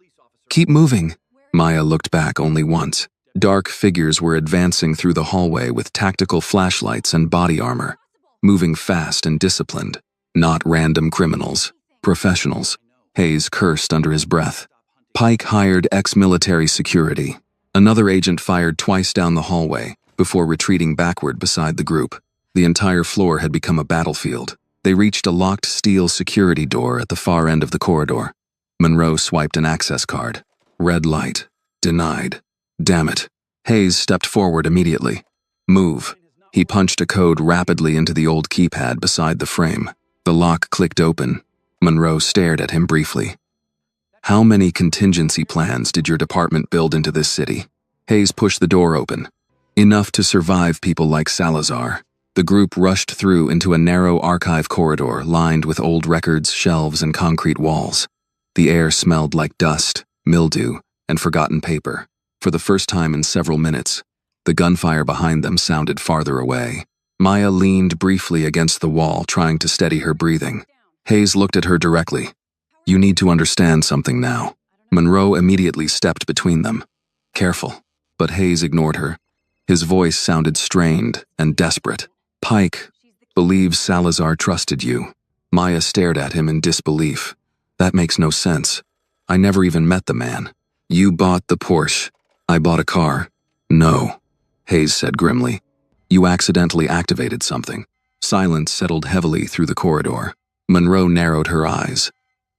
Keep moving. Maya looked back only once. Dark figures were advancing through the hallway with tactical flashlights and body armor, moving fast and disciplined. Not random criminals, professionals. Hayes cursed under his breath. Pike hired ex-military security. Another agent fired twice down the hallway before retreating backward beside the group. The entire floor had become a battlefield. They reached a locked steel security door at the far end of the corridor. Monroe swiped an access card. Red light. Denied. Damn it. Hayes stepped forward immediately. Move. He punched a code rapidly into the old keypad beside the frame. The lock clicked open. Monroe stared at him briefly. How many contingency plans did your department build into this city? Hayes pushed the door open. Enough to survive people like Salazar. The group rushed through into a narrow archive corridor lined with old records, shelves, and concrete walls. The air smelled like dust, mildew, and forgotten paper. For the first time in several minutes, the gunfire behind them sounded farther away. Maya leaned briefly against the wall, trying to steady her breathing. Hayes looked at her directly. You need to understand something now. Monroe immediately stepped between them. Careful. But Hayes ignored her. His voice sounded strained and desperate. Pike believes Salazar trusted you. Maya stared at him in disbelief. That makes no sense. I never even met the man. You bought the Porsche. I bought a car. No, Hayes said grimly. You accidentally activated something. Silence settled heavily through the corridor. Monroe narrowed her eyes.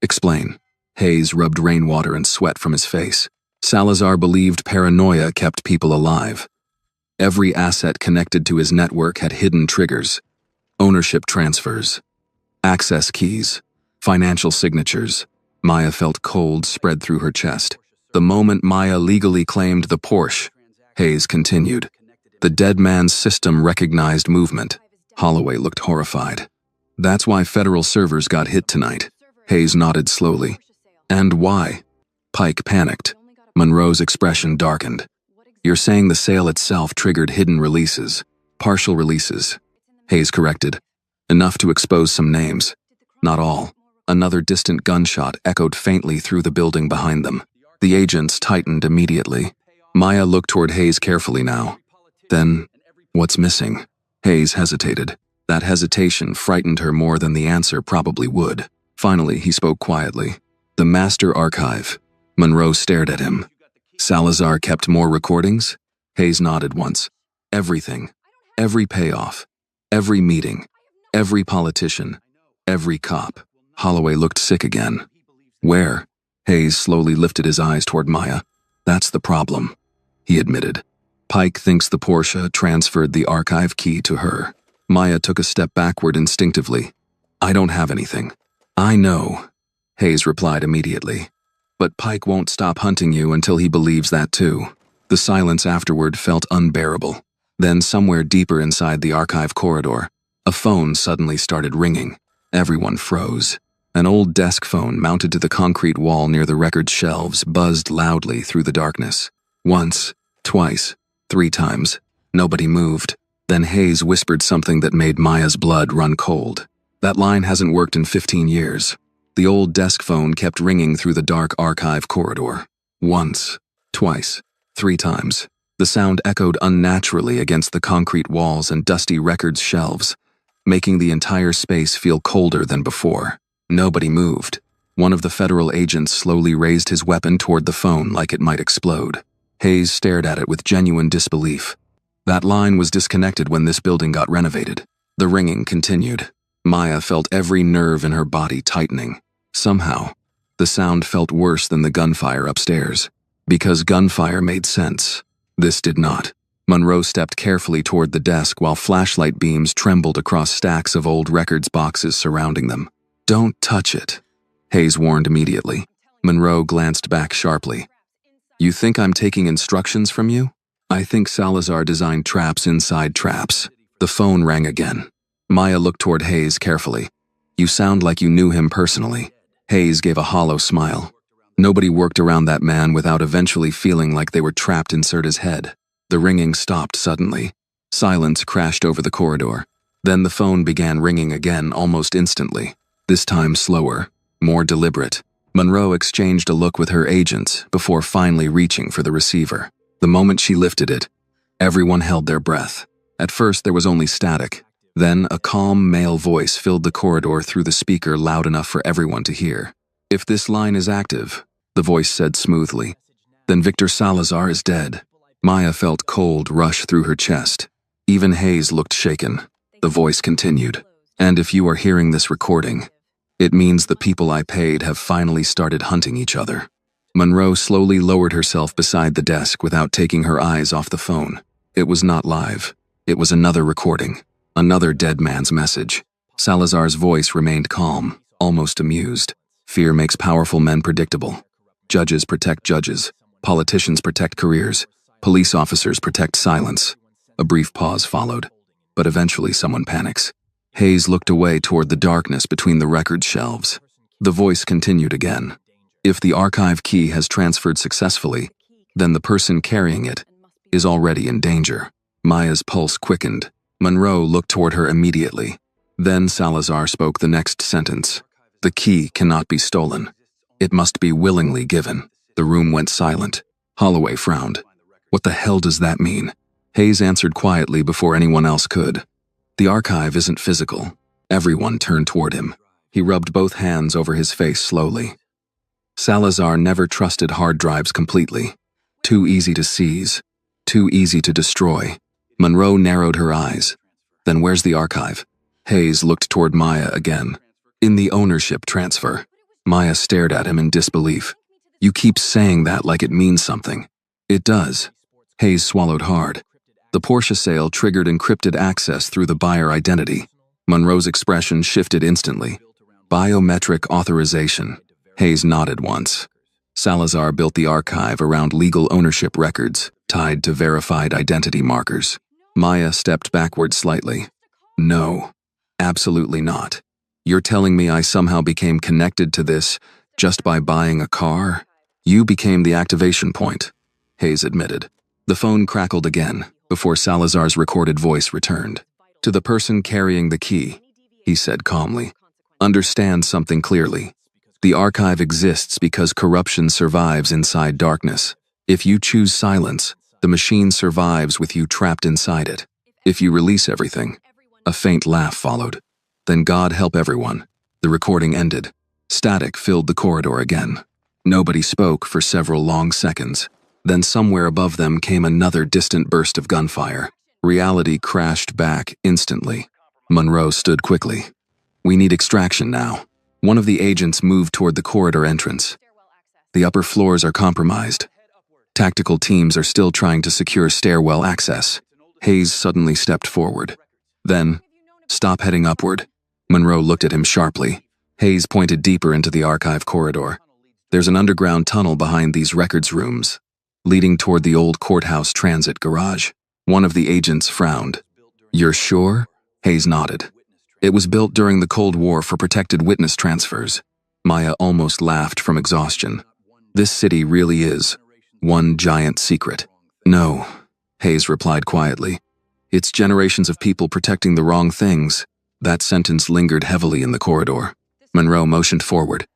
Explain. Hayes rubbed rainwater and sweat from his face. Salazar believed paranoia kept people alive. Every asset connected to his network had hidden triggers, ownership transfers, access keys, financial signatures. Maya felt cold spread through her chest. The moment Maya legally claimed the Porsche, Hayes continued. The dead man's system recognized movement. Holloway looked horrified. That's why federal servers got hit tonight. Hayes nodded slowly. And why? Pike panicked. Monroe's expression darkened. You're saying the sale itself triggered hidden releases, partial releases. Hayes corrected. Enough to expose some names. Not all. Another distant gunshot echoed faintly through the building behind them. The agents tightened immediately. Maya looked toward Hayes carefully now. Then, what's missing? Hayes hesitated. That hesitation frightened her more than the answer probably would. Finally, he spoke quietly. The master archive. Monroe stared at him. Salazar kept more recordings? Hayes nodded once. Everything. Every payoff. Every meeting. Every politician. Every cop. Holloway looked sick again. Where? Hayes slowly lifted his eyes toward Maya. That's the problem, he admitted. Pike thinks the Porsche transferred the archive key to her. Maya took a step backward instinctively. I don't have anything. I know, Hayes replied immediately. But Pike won't stop hunting you until he believes that too. The silence afterward felt unbearable. Then somewhere deeper inside the archive corridor, a phone suddenly started ringing. Everyone froze. An old desk phone mounted to the concrete wall near the record shelves buzzed loudly through the darkness. Once, twice, 3 times. Nobody moved. Then Hayes whispered something that made Maya's blood run cold. That line hasn't worked in 15 years. The old desk phone kept ringing through the dark archive corridor. Once, twice, 3 times. The sound echoed unnaturally against the concrete walls and dusty records shelves, making the entire space feel colder than before. Nobody moved. One of the federal agents slowly raised his weapon toward the phone like it might explode. Hayes stared at it with genuine disbelief. That line was disconnected when this building got renovated. The ringing continued. Maya felt every nerve in her body tightening. Somehow, the sound felt worse than the gunfire upstairs. Because gunfire made sense. This did not. Monroe stepped carefully toward the desk while flashlight beams trembled across stacks of old records boxes surrounding them. Don't touch it, Hayes warned immediately. Monroe glanced back sharply. You think I'm taking instructions from you? I think Salazar designed traps inside traps. The phone rang again. Maya looked toward Hayes carefully. You sound like you knew him personally. Hayes gave a hollow smile. Nobody worked around that man without eventually feeling like they were trapped inside his head. The ringing stopped suddenly. Silence crashed over the corridor. Then the phone began ringing again almost instantly. This time slower, more deliberate. Monroe exchanged a look with her agents before finally reaching for the receiver. The moment she lifted it, everyone held their breath. At first there was only static. Then a calm male voice filled the corridor through the speaker loud enough for everyone to hear. If this line is active, the voice said smoothly, then Victor Salazar is dead. Maya felt cold rush through her chest. Even Hayes looked shaken. The voice continued. And if you are hearing this recording, it means the people I paid have finally started hunting each other. Monroe slowly lowered herself beside the desk without taking her eyes off the phone. It was not live. It was another recording. Another dead man's message. Salazar's voice remained calm, almost amused. Fear makes powerful men predictable. Judges protect judges. Politicians protect careers. Police officers protect silence. A brief pause followed, but eventually someone panics. Hayes looked away toward the darkness between the record shelves. The voice continued again. If the archive key has transferred successfully, then the person carrying it is already in danger. Maya's pulse quickened. Monroe looked toward her immediately. Then Salazar spoke the next sentence. The key cannot be stolen. It must be willingly given. The room went silent. Holloway frowned. What the hell does that mean? Hayes answered quietly before anyone else could. The archive isn't physical. Everyone turned toward him. He rubbed both hands over his face slowly. Salazar never trusted hard drives completely. Too easy to seize. Too easy to destroy. Monroe narrowed her eyes. Then where's the archive? Hayes looked toward Maya again. In the ownership transfer. Maya stared at him in disbelief. You keep saying that like it means something. It does. Hayes swallowed hard. The Porsche sale triggered encrypted access through the buyer identity. Monroe's expression shifted instantly. Biometric authorization. Hayes nodded once. Salazar built the archive around legal ownership records, tied to verified identity markers. Maya stepped backward slightly. No, absolutely not. You're telling me I somehow became connected to this just by buying a car? You became the activation point, Hayes admitted. The phone crackled again, before Salazar's recorded voice returned. To the person carrying the key, he said calmly. Understand something clearly. The archive exists because corruption survives inside darkness. If you choose silence, the machine survives with you trapped inside it. If you release everything, a faint laugh followed. Then God help everyone. The recording ended. Static filled the corridor again. Nobody spoke for several long seconds. Then somewhere above them came another distant burst of gunfire. Reality crashed back instantly. Monroe stood quickly. We need extraction now. One of the agents moved toward the corridor entrance. The upper floors are compromised. Tactical teams are still trying to secure stairwell access. Hayes suddenly stepped forward. Then, stop heading upward. Monroe looked at him sharply. Hayes pointed deeper into the archive corridor. There's an underground tunnel behind these records rooms, leading toward the old courthouse transit garage. One of the agents frowned. You're sure? Hayes nodded. It was built during the Cold War for protected witness transfers. Maya almost laughed from exhaustion. This city really is one giant secret. No, Hayes replied quietly. It's generations of people protecting the wrong things. That sentence lingered heavily in the corridor. Monroe motioned forward.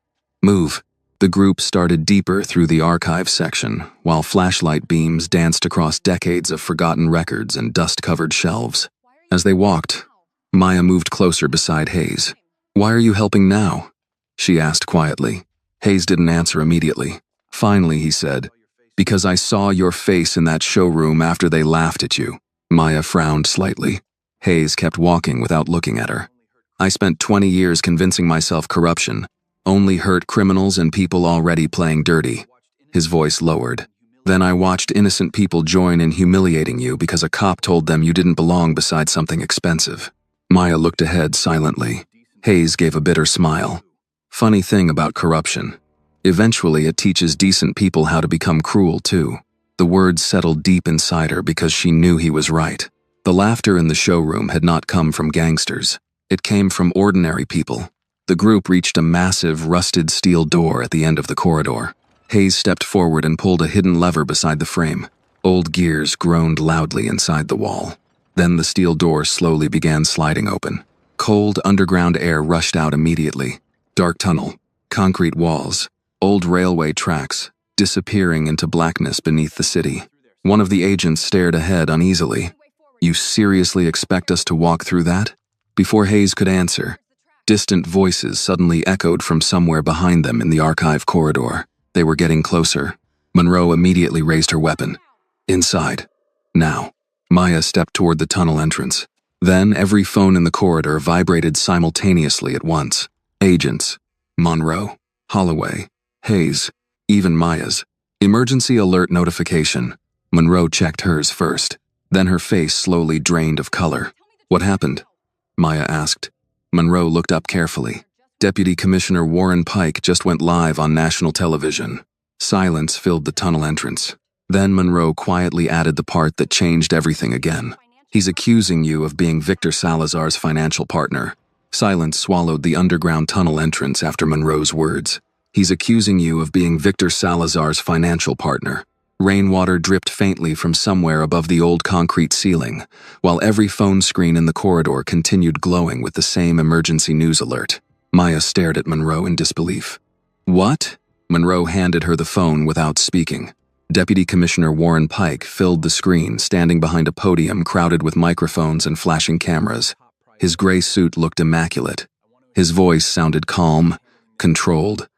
Move. The group started deeper through the archive section, while flashlight beams danced across decades of forgotten records and dust-covered shelves. As they walked, Maya moved closer beside Hayes. Why are you helping now? She asked quietly. Hayes didn't answer immediately. Finally, he said, because I saw your face in that showroom after they laughed at you. Maya frowned slightly. Hayes kept walking without looking at her. I spent 20 years convincing myself corruption only hurt criminals and people already playing dirty. His voice lowered. Then I watched innocent people join in humiliating you because a cop told them you didn't belong beside something expensive. Maya looked ahead silently. Hayes gave a bitter smile. Funny thing about corruption. Eventually it teaches decent people how to become cruel too. The words settled deep inside her because she knew he was right. The laughter in the showroom had not come from gangsters. It came from ordinary people. The group reached a massive, rusted steel door at the end of the corridor. Hayes stepped forward and pulled a hidden lever beside the frame. Old gears groaned loudly inside the wall. Then the steel door slowly began sliding open. Cold, underground air rushed out immediately. Dark tunnel, concrete walls, old railway tracks, disappearing into blackness beneath the city. One of the agents stared ahead uneasily. You seriously expect us to walk through that? Before Hayes could answer, distant voices suddenly echoed from somewhere behind them in the archive corridor. They were getting closer. Monroe immediately raised her weapon. Inside. Now. Maya stepped toward the tunnel entrance. Then every phone in the corridor vibrated simultaneously at once. Agents. Monroe. Holloway. Hayes. Even Maya's. Emergency alert notification. Monroe checked hers first. Then her face slowly drained of color. What happened? Maya asked. Monroe looked up carefully. Deputy Commissioner Warren Pike just went live on national television. Silence filled the tunnel entrance. Then Monroe quietly added the part that changed everything again. He's accusing you of being Victor Salazar's financial partner. Silence swallowed the underground tunnel entrance after Monroe's words. He's accusing you of being Victor Salazar's financial partner. Rainwater dripped faintly from somewhere above the old concrete ceiling, while every phone screen in the corridor continued glowing with the same emergency news alert. Maya stared at Monroe in disbelief. What? Monroe handed her the phone without speaking. Deputy Commissioner Warren Pike filled the screen, standing behind a podium crowded with microphones and flashing cameras. His gray suit looked immaculate. His voice sounded calm, controlled,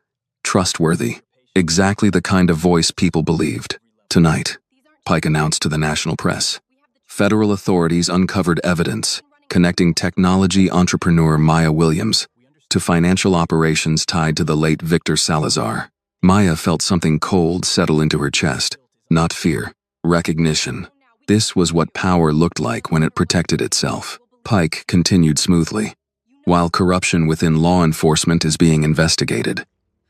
trustworthy. Exactly the kind of voice people believed. Tonight, Pike announced to the national press, federal authorities uncovered evidence connecting technology entrepreneur Maya Williams to financial operations tied to the late Victor Salazar. Maya felt something cold settle into her chest. Not fear, recognition. This was what power looked like when it protected itself. Pike continued smoothly. While corruption within law enforcement is being investigated,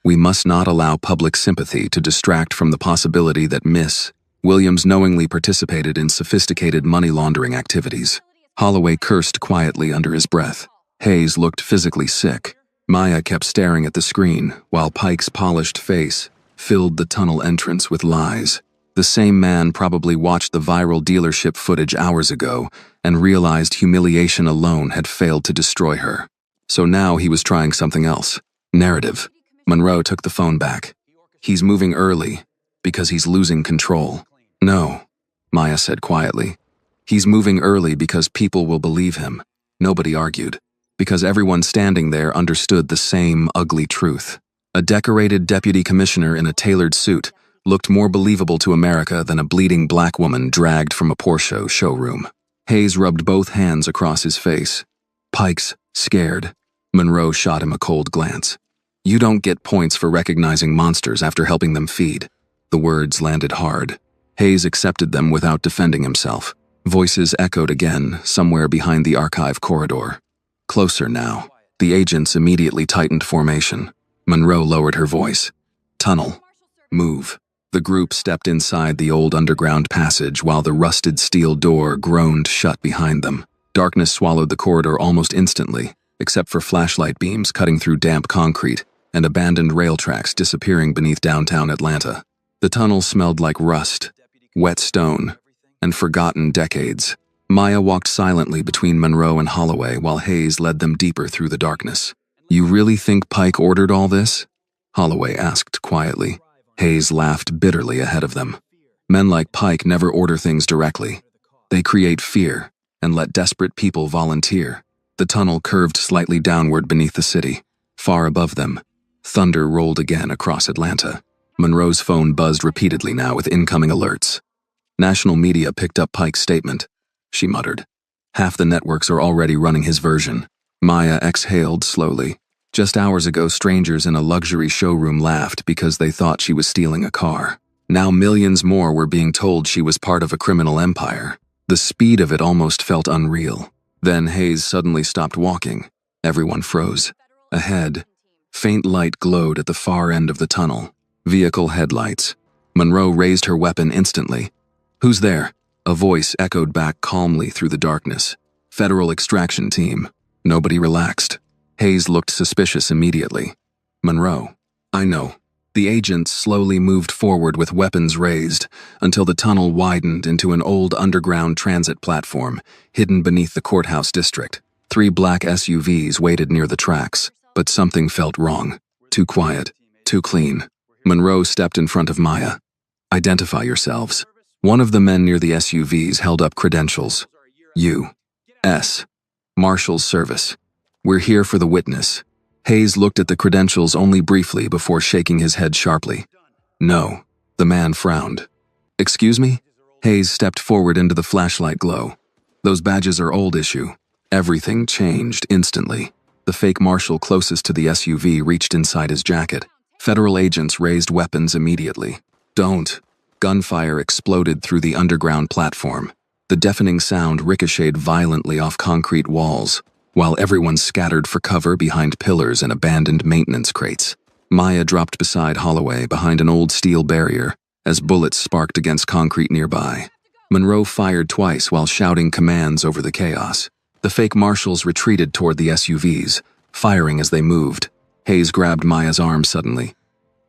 we must not allow public sympathy to distract from the possibility that Miss Williams knowingly participated in sophisticated money laundering activities. Holloway cursed quietly under his breath. Hayes looked physically sick. Maya kept staring at the screen, while Pike's polished face filled the tunnel entrance with lies. The same man probably watched the viral dealership footage hours ago and realized humiliation alone had failed to destroy her. So now he was trying something else. Narrative. Monroe took the phone back. He's moving early because he's losing control. No, Maya said quietly. He's moving early because people will believe him. Nobody argued. Because everyone standing there understood the same ugly truth. A decorated deputy commissioner in a tailored suit looked more believable to America than a bleeding black woman dragged from a Porsche showroom. Hayes rubbed both hands across his face. Pike's scared. Monroe shot him a cold glance. You don't get points for recognizing monsters after helping them feed. The words landed hard. Hayes accepted them without defending himself. Voices echoed again, somewhere behind the archive corridor. Closer now. The agents immediately tightened formation. Monroe lowered her voice. Tunnel. Move. The group stepped inside the old underground passage while the rusted steel door groaned shut behind them. Darkness swallowed the corridor almost instantly, except for flashlight beams cutting through damp concrete and abandoned rail tracks disappearing beneath downtown Atlanta. The tunnel smelled like rust, wet stone, and forgotten decades. Maya walked silently between Monroe and Holloway while Hayes led them deeper through the darkness. You really think Pike ordered all this? Holloway asked quietly. Hayes laughed bitterly ahead of them. Men like Pike never order things directly. They create fear and let desperate people volunteer. The tunnel curved slightly downward beneath the city. Far above them, thunder rolled again across Atlanta. Monroe's phone buzzed repeatedly now with incoming alerts. National media picked up Pike's statement. She muttered. Half the networks are already running his version. Maya exhaled slowly. Just hours ago, strangers in a luxury showroom laughed because they thought she was stealing a car. Now millions more were being told she was part of a criminal empire. The speed of it almost felt unreal. Then Hayes suddenly stopped walking. Everyone froze. Ahead, faint light glowed at the far end of the tunnel. Vehicle headlights. Monroe raised her weapon instantly. Who's there? A voice echoed back calmly through the darkness. Federal extraction team. Nobody relaxed. Hayes looked suspicious immediately. Monroe. I know. The agents slowly moved forward with weapons raised until the tunnel widened into an old underground transit platform hidden beneath the courthouse district. 3 black SUVs waited near the tracks, but something felt wrong. Too quiet. Too clean. Monroe stepped in front of Maya. Identify yourselves. One of the men near the SUVs held up credentials. U.S. Marshal's Service. We're here for the witness. Hayes looked at the credentials only briefly before shaking his head sharply. No. The man frowned. Excuse me? Hayes stepped forward into the flashlight glow. Those badges are old issue. Everything changed instantly. The fake marshal closest to the SUV reached inside his jacket. Federal agents raised weapons immediately. Don't. Gunfire exploded through the underground platform. The deafening sound ricocheted violently off concrete walls, while everyone scattered for cover behind pillars and abandoned maintenance crates. Maya dropped beside Holloway behind an old steel barrier as bullets sparked against concrete nearby. Monroe fired twice while shouting commands over the chaos. The fake marshals retreated toward the SUVs, firing as they moved. Hayes grabbed Maya's arm suddenly.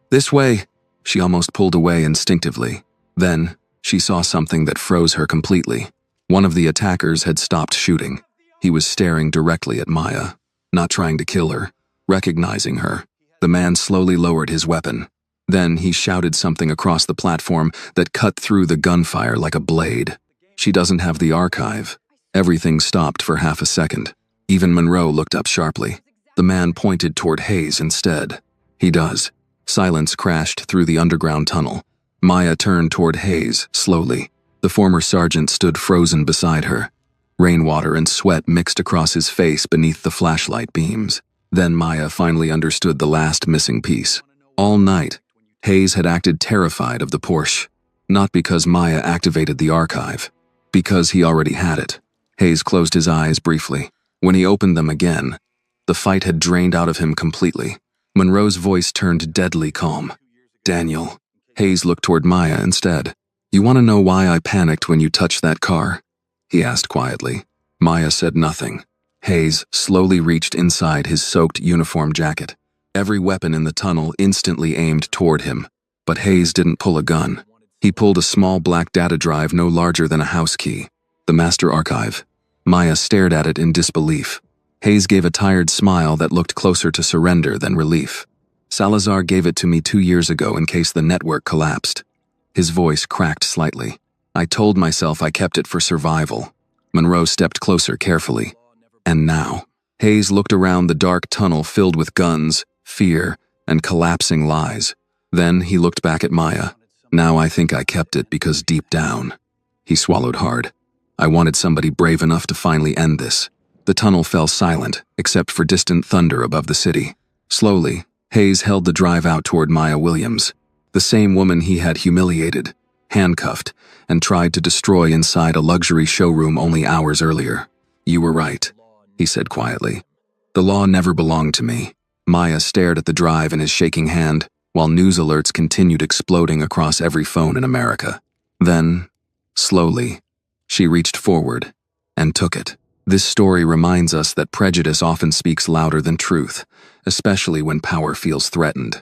This way! She almost pulled away instinctively. Then, she saw something that froze her completely. One of the attackers had stopped shooting. He was staring directly at Maya, not trying to kill her, recognizing her. The man slowly lowered his weapon. Then he shouted something across the platform that cut through the gunfire like a blade. She doesn't have the archive. Everything stopped for half a second. Even Monroe looked up sharply. The man pointed toward Hayes instead. He does. Silence crashed through the underground tunnel. Maya turned toward Hayes, slowly. The former sergeant stood frozen beside her. Rainwater and sweat mixed across his face beneath the flashlight beams. Then Maya finally understood the last missing piece. All night, Hayes had acted terrified of the Porsche. Not because Maya activated the archive. Because he already had it. Hayes closed his eyes briefly. When he opened them again, the fight had drained out of him completely. Monroe's voice turned deadly calm. "Daniel." Hayes looked toward Maya instead. "You want to know why I panicked when you touched that car?" he asked quietly. Maya said nothing. Hayes slowly reached inside his soaked uniform jacket. Every weapon in the tunnel instantly aimed toward him. But Hayes didn't pull a gun. He pulled a small black data drive no larger than a house key. The master archive. Maya stared at it in disbelief. Hayes gave a tired smile that looked closer to surrender than relief. "Salazar gave it to me 2 years ago in case the network collapsed." His voice cracked slightly. "I told myself I kept it for survival." Monroe stepped closer carefully. "And now?" Hayes looked around the dark tunnel filled with guns, fear, and collapsing lies. Then he looked back at Maya. "Now I think I kept it because deep down..." He swallowed hard. "I wanted somebody brave enough to finally end this." The tunnel fell silent, except for distant thunder above the city. Slowly, Hayes held the drive out toward Maya Williams, the same woman he had humiliated, handcuffed, and tried to destroy inside a luxury showroom only hours earlier. "You were right," he said quietly. "The law never belonged to me." Maya stared at the drive in his shaking hand, while news alerts continued exploding across every phone in America. Then, slowly, she reached forward and took it. This story reminds us that prejudice often speaks louder than truth, especially when power feels threatened.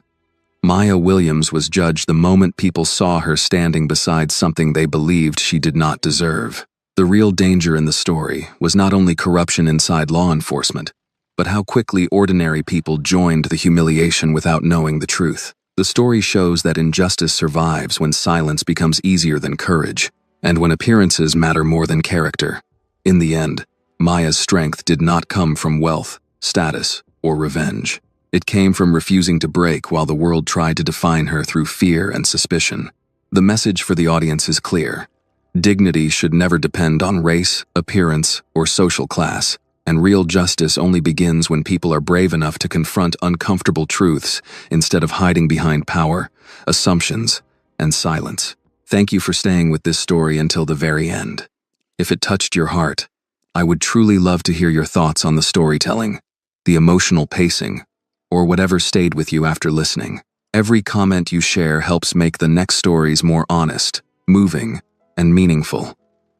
Maya Williams was judged the moment people saw her standing beside something they believed she did not deserve. The real danger in the story was not only corruption inside law enforcement, but how quickly ordinary people joined the humiliation without knowing the truth. The story shows that injustice survives when silence becomes easier than courage, and when appearances matter more than character. In the end, Maya's strength did not come from wealth, status, or revenge. It came from refusing to break while the world tried to define her through fear and suspicion. The message for the audience is clear. Dignity should never depend on race, appearance, or social class, and real justice only begins when people are brave enough to confront uncomfortable truths instead of hiding behind power, assumptions, and silence. Thank you for staying with this story until the very end. If it touched your heart, I would truly love to hear your thoughts on the storytelling, the emotional pacing, or whatever stayed with you after listening. Every comment you share helps make the next stories more honest, moving, and meaningful.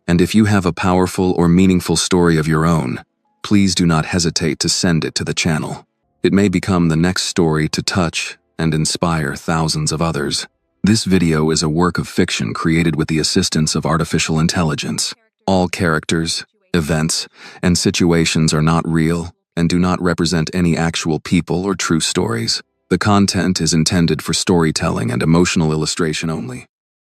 And if you have a powerful or meaningful story of your own, please do not hesitate to send it to the channel. It may become the next story to touch and inspire thousands of others. This video is a work of fiction created with the assistance of artificial intelligence. All characters, events, and situations are not real and do not represent any actual people or true stories. The content is intended for storytelling and emotional illustration only.